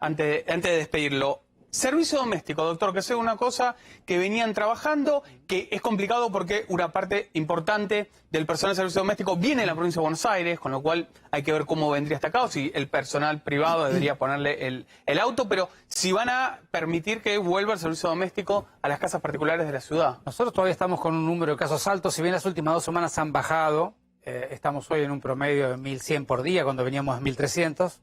antes de despedirlo. Servicio doméstico, doctor, que es una cosa que venían trabajando, que es complicado porque una parte importante del personal de servicio doméstico viene de la provincia de Buenos Aires, con lo cual hay que ver cómo vendría hasta acá, o si el personal privado debería ponerle el auto, pero si van a permitir que vuelva el servicio doméstico a las casas particulares de la ciudad. Nosotros todavía estamos con un número de casos altos, si bien las últimas 2 semanas han bajado, estamos hoy en un promedio de 1.100 por día, cuando veníamos de 1.300.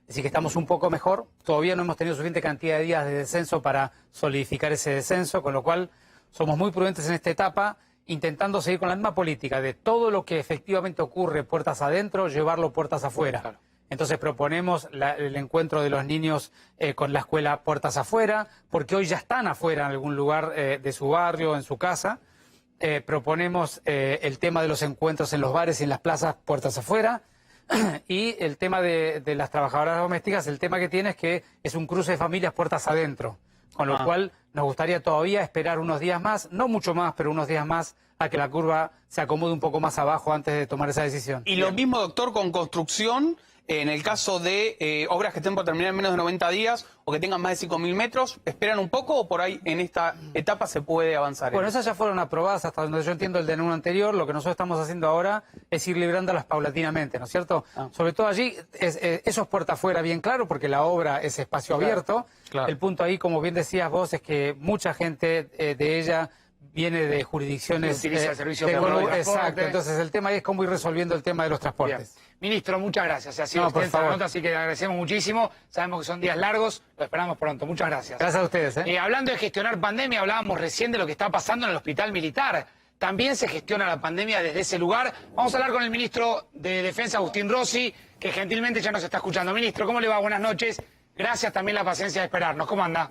Así que estamos un poco mejor. Todavía no hemos tenido suficiente cantidad de días de descenso para solidificar ese descenso, con lo cual somos muy prudentes en esta etapa, intentando seguir con la misma política de todo lo que efectivamente ocurre puertas adentro, llevarlo puertas afuera. Claro. Entonces proponemos el encuentro de los niños con la escuela puertas afuera, porque hoy ya están afuera en algún lugar de su barrio, en su casa. Proponemos el tema de los encuentros en los bares y en las plazas puertas afuera. Y el tema de las trabajadoras domésticas, el tema que tiene es que es un cruce de familias puertas adentro, con lo cual nos gustaría todavía esperar unos días más, no mucho más, pero unos días más, a que la curva se acomode un poco más abajo antes de tomar esa decisión. Y lo mismo, doctor, con construcción, en el caso de obras que estén por terminar en menos de 90 días o que tengan más de 5.000 metros, ¿esperan un poco o por ahí en esta etapa se puede avanzar? Bueno, esas ya fueron aprobadas hasta donde yo entiendo el de uno anterior. Lo que nosotros estamos haciendo ahora es ir librándolas paulatinamente, ¿no es cierto? Sobre todo allí, eso es puerta afuera bien claro, porque la obra es espacio abierto. Claro. El punto ahí, como bien decías vos, es que mucha gente de ella viene de jurisdicciones... Utiliza el servicio exacto, entonces el tema ahí es cómo ir resolviendo el tema de los transportes. Bien. Ministro, muchas gracias. Ha sido extensa la nota, así que le agradecemos muchísimo. Sabemos que son días largos, lo esperamos pronto. Muchas gracias. Gracias a ustedes. Hablando de gestionar pandemia, hablábamos recién de lo que está pasando en el hospital militar. También se gestiona la pandemia desde ese lugar. Vamos a hablar con el ministro de Defensa, Agustín Rossi, que gentilmente ya nos está escuchando. Ministro, ¿cómo le va? Buenas noches. Gracias también la paciencia de esperarnos. ¿Cómo anda?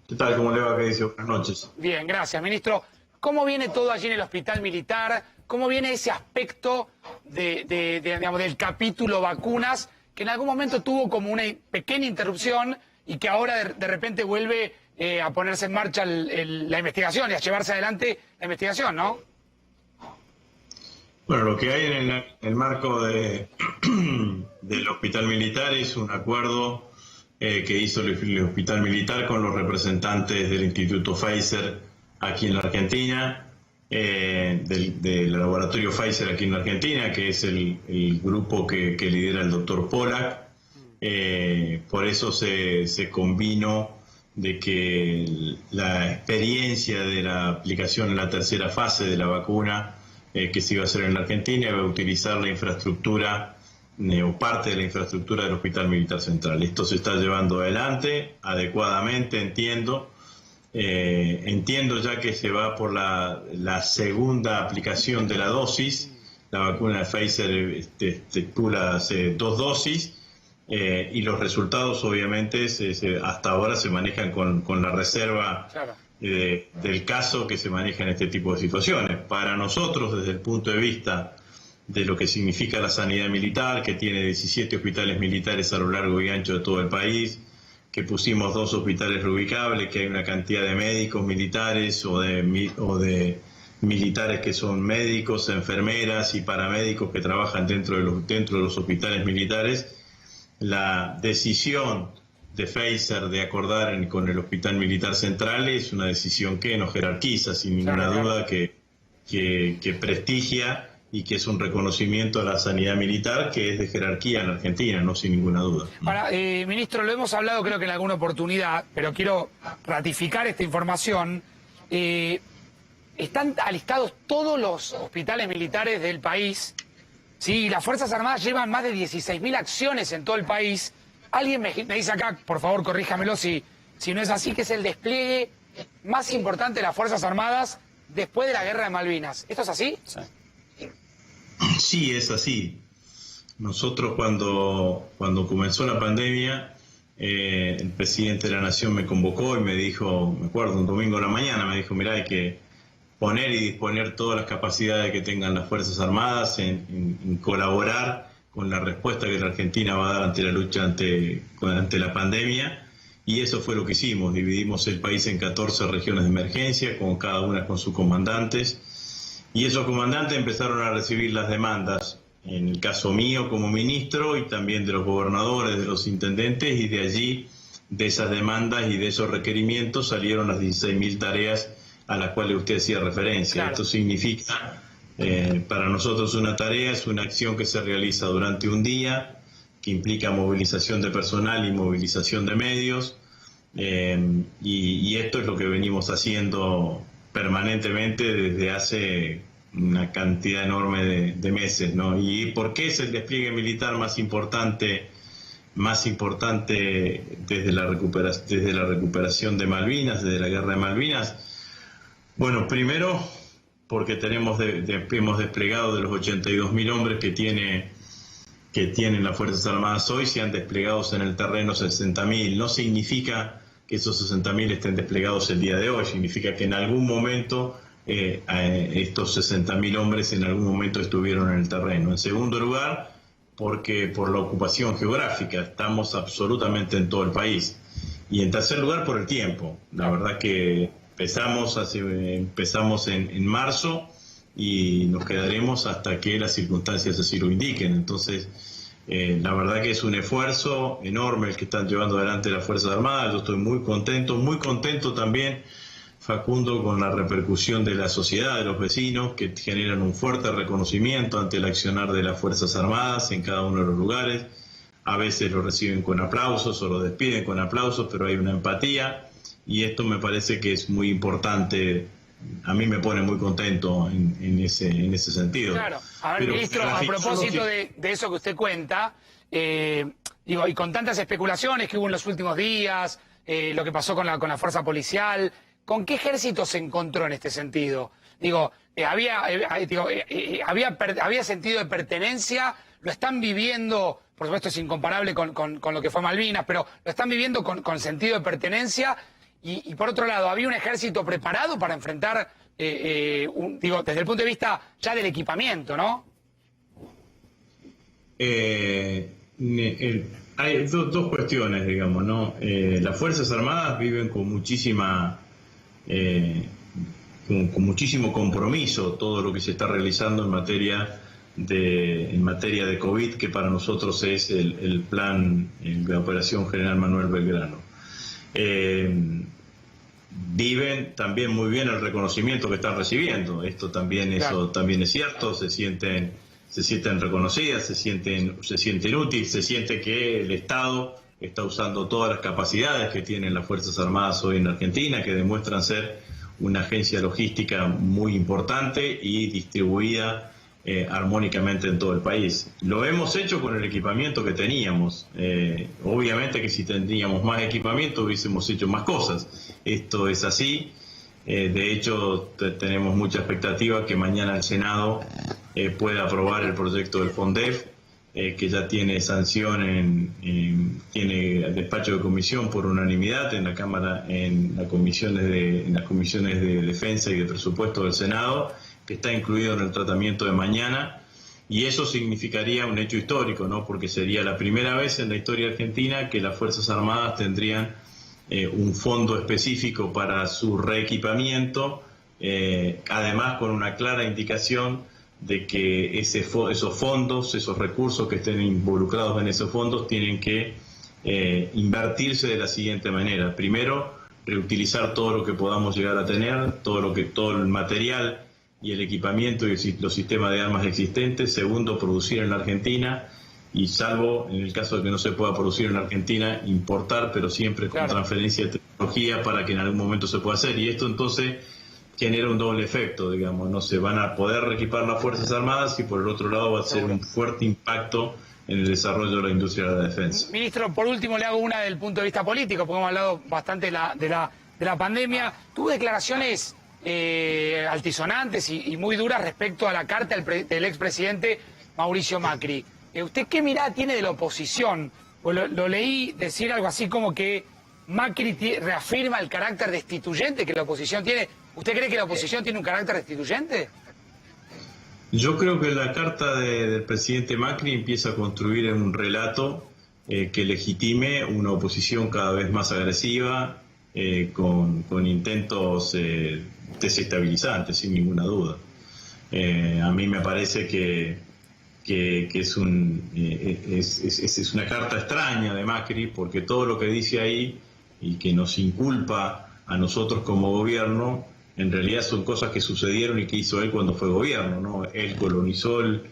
¿Qué tal? ¿Cómo le va? ¿Qué dice? Buenas noches. Bien, gracias, ministro. ¿Cómo viene todo allí en el hospital militar? ¿Cómo viene ese aspecto digamos, del capítulo vacunas, que en algún momento tuvo como una pequeña interrupción y que ahora de repente vuelve a ponerse en marcha la investigación y a llevarse adelante la investigación, ¿no? Bueno, lo que hay en el marco del hospital militar es un acuerdo que hizo el hospital militar con los representantes del Instituto Pfizer aquí en la Argentina, del laboratorio Pfizer aquí en la Argentina, que es el grupo que lidera el doctor Pollack. Por eso se convino de que la experiencia de la aplicación en la tercera fase de la vacuna que se iba a hacer en la Argentina iba a utilizar la infraestructura o parte de la infraestructura del Hospital Militar Central. Esto se está llevando adelante adecuadamente, entiendo. Entiendo ya que se va por la segunda aplicación de la dosis. La vacuna de Pfizer estipula 2 dosis y los resultados obviamente hasta ahora se manejan con la reserva del caso que se maneja en este tipo de situaciones. Para nosotros, desde el punto de vista de lo que significa la sanidad militar, que tiene 17 hospitales militares a lo largo y ancho de todo el país, que pusimos 2 hospitales reubicables, que hay una cantidad de médicos militares o de militares que son médicos, enfermeras y paramédicos que trabajan dentro de los hospitales militares. La decisión de Pfizer de acordar con el Hospital Militar Central es una decisión que nos jerarquiza, sin ninguna duda, que prestigia y que es un reconocimiento a la sanidad militar que es de jerarquía en la Argentina, no sin ninguna duda. Ahora, ministro, lo hemos hablado creo que en alguna oportunidad, pero quiero ratificar esta información. Están alistados todos los hospitales militares del país. Sí, las Fuerzas Armadas llevan más de 16.000 acciones en todo el país. Alguien me dice acá, por favor, corríjamelo si no es así, que es el despliegue más importante de las Fuerzas Armadas después de la Guerra de Malvinas. ¿Esto es así? Sí. Sí, es así. Nosotros cuando comenzó la pandemia, el presidente de la Nación me convocó y me dijo, me acuerdo, un domingo a la mañana, me dijo, mirá, hay que poner y disponer todas las capacidades que tengan las Fuerzas Armadas en colaborar con la respuesta que la Argentina va a dar ante la lucha ante la pandemia. Y eso fue lo que hicimos. Dividimos el país en 14 regiones de emergencia, con cada una con sus comandantes. Y esos comandantes empezaron a recibir las demandas, en el caso mío como ministro y también de los gobernadores, de los intendentes, y de allí, de esas demandas y de esos requerimientos, salieron las 16.000 tareas a las cuales usted hacía referencia. Claro. Esto significa, para nosotros una tarea es una acción que se realiza durante un día, que implica movilización de personal y movilización de medios, y esto es lo que venimos haciendo permanentemente desde hace una cantidad enorme de meses, ¿no? ¿Y por qué es el despliegue militar más importante desde la recuperación de Malvinas, desde la Guerra de Malvinas? Bueno, primero porque hemos desplegado de los 82.000 hombres que tienen las Fuerzas Armadas hoy, se han desplegado en el terreno 60.000. No significa que esos 60.000 estén desplegados el día de hoy, significa que en algún momento estos 60.000 hombres en algún momento estuvieron en el terreno. En segundo lugar, porque por la ocupación geográfica, estamos absolutamente en todo el país. Y en tercer lugar, por el tiempo. La verdad que empezamos en marzo y nos quedaremos hasta que las circunstancias así lo indiquen. Entonces, la verdad que es un esfuerzo enorme el que están llevando adelante las Fuerzas Armadas. Yo estoy muy contento también, Facundo, con la repercusión de la sociedad, de los vecinos, que generan un fuerte reconocimiento ante el accionar de las Fuerzas Armadas en cada uno de los lugares. A veces lo reciben con aplausos o lo despiden con aplausos, pero hay una empatía, y esto me parece que es muy importante. A mí me pone muy contento en ese sentido. Claro. A ver, ministro, a propósito de eso que usted cuenta, y con tantas especulaciones que hubo en los últimos días, lo que pasó con la fuerza policial, ¿con qué ejército se encontró en este sentido? Había sentido de pertenencia, lo están viviendo, por supuesto es incomparable con lo que fue Malvinas, pero lo están viviendo con sentido de pertenencia. Y por otro lado, ¿había un ejército preparado para enfrentar, desde el punto de vista ya del equipamiento, no? Hay dos cuestiones, digamos, ¿no? Las Fuerzas Armadas viven con muchísimo compromiso todo lo que se está realizando en materia de COVID, que para nosotros es el plan de Operación General Manuel Belgrano. Viven también muy bien el reconocimiento que están recibiendo. Esto también, claro. Eso también es cierto. Se sienten reconocidas, se sienten útiles, se siente que el Estado está usando todas las capacidades que tienen las Fuerzas Armadas hoy en Argentina, que demuestran ser una agencia logística muy importante y distribuida armónicamente en todo el país. Lo hemos hecho con el equipamiento que teníamos. Obviamente que si tendríamos más equipamiento hubiésemos hecho más cosas. Esto es así. De hecho, tenemos mucha expectativa que mañana el Senado pueda aprobar el proyecto del FONDEF, que ya tiene sanción, tiene el despacho de comisión por unanimidad en la Cámara, en las comisiones de Defensa y de Presupuesto del Senado, que está incluido en el tratamiento de mañana, Y eso significaría un hecho histórico, ¿no? Porque sería la primera vez en la historia argentina que las Fuerzas Armadas tendrían un fondo específico para su reequipamiento, además con una clara indicación de que esos fondos, esos recursos que estén involucrados en esos fondos tienen que invertirse de la siguiente manera. Primero, reutilizar todo lo que podamos llegar a tener, todo el material y el equipamiento y los sistemas de armas existentes. Segundo, producir en la Argentina y, salvo en el caso de que no se pueda producir en la Argentina, importar, pero siempre con transferencia de tecnología para que en algún momento se pueda hacer. Y esto entonces genera un doble efecto, digamos, no se van a poder reequipar las Fuerzas Armadas y por el otro lado va a ser un fuerte impacto en el desarrollo de la industria de la defensa. Ministro, por último le hago una del punto de vista político, porque hemos hablado bastante de la pandemia. Tuvo declaraciones altisonantes y muy duras respecto a la carta del expresidente Mauricio Macri. ¿Usted qué mirada tiene de la oposición? Pues lo leí decir algo así como que Macri reafirma el carácter destituyente que la oposición tiene. ¿Usted cree que la oposición tiene un carácter destituyente? Yo creo que la carta del presidente Macri empieza a construir un relato que legitime una oposición cada vez más agresiva, con intentos desestabilizantes, sin ninguna duda. A mí me parece que es una carta extraña de Macri, porque todo lo que dice ahí y que nos inculpa a nosotros como gobierno, en realidad son cosas que sucedieron y que hizo él cuando fue gobierno, ¿no? Él colonizó el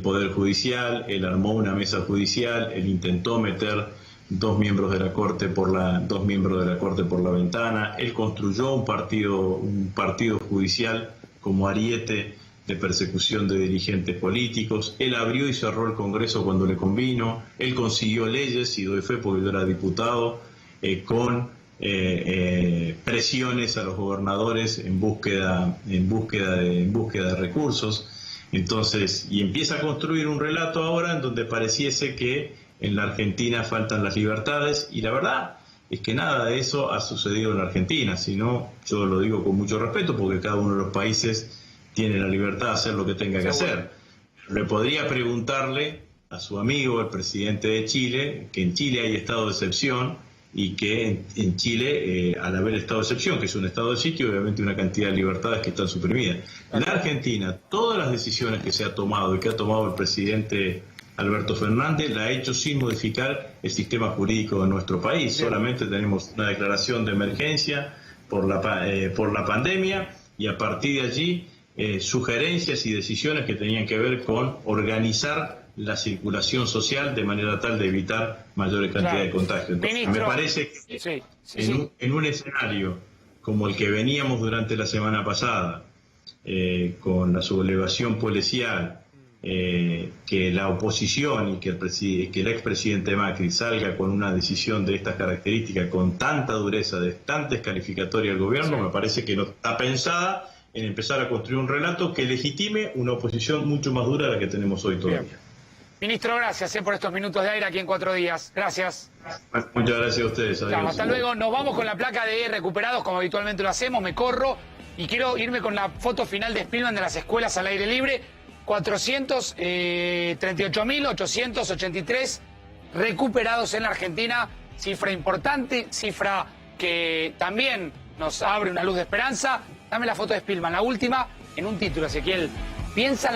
Poder Judicial, él armó una mesa judicial, él intentó meter dos miembros de la Corte por la ventana, él construyó un partido judicial como ariete de persecución de dirigentes políticos, él abrió y cerró el Congreso cuando le convino, él consiguió leyes, y doy fe porque yo era diputado, con presiones a los gobernadores en búsqueda de recursos. Entonces, y empieza a construir un relato ahora en donde pareciese que en la Argentina faltan las libertades, y la verdad es que nada de eso ha sucedido en la Argentina, sino, yo lo digo con mucho respeto porque cada uno de los países tiene la libertad de hacer lo que tenga que hacer. Le podría preguntarle a su amigo, el presidente de Chile, que en Chile hay estado de excepción, y que en Chile, al haber estado de excepción, que es un estado de sitio, obviamente una cantidad de libertades que están suprimidas. En la Argentina, todas las decisiones que se ha tomado y que ha tomado el presidente Alberto Fernández, la ha hecho sin modificar el sistema jurídico de nuestro país. Solamente tenemos una declaración de emergencia por la pandemia, y a partir de allí sugerencias y decisiones que tenían que ver con organizar la circulación social de manera tal de evitar mayores cantidades de contagios. Entonces, me parece que en un escenario como el que veníamos durante la semana pasada, con la sublevación policial, que la oposición y que el expresidente Macri salga con una decisión de estas características, con tanta dureza, de tan descalificatoria al gobierno, me parece que no está pensada en empezar a construir un relato que legitime una oposición mucho más dura de la que tenemos hoy todavía. Bien. Ministro, gracias por estos minutos de aire aquí en 4 días. Gracias. Muchas gracias a ustedes. Claro, hasta luego. Nos vamos con la placa de recuperados, como habitualmente lo hacemos. Me corro y quiero irme con la foto final de Spillman de las escuelas al aire libre. 438.883 recuperados en la Argentina. Cifra importante, cifra que también nos abre una luz de esperanza. Dame la foto de Spillman, la última, en un título, Ezequiel. Piensan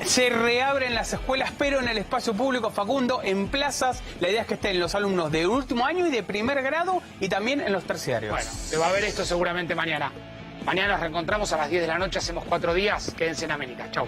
Se reabren las escuelas, pero en el espacio público, Facundo, en plazas. La idea es que estén los alumnos de último año y de primer grado, y también en los terciarios. Bueno, se va a ver esto seguramente mañana. Mañana nos reencontramos a las 10 de la noche, hacemos 4 días. Quédense en América. Chau.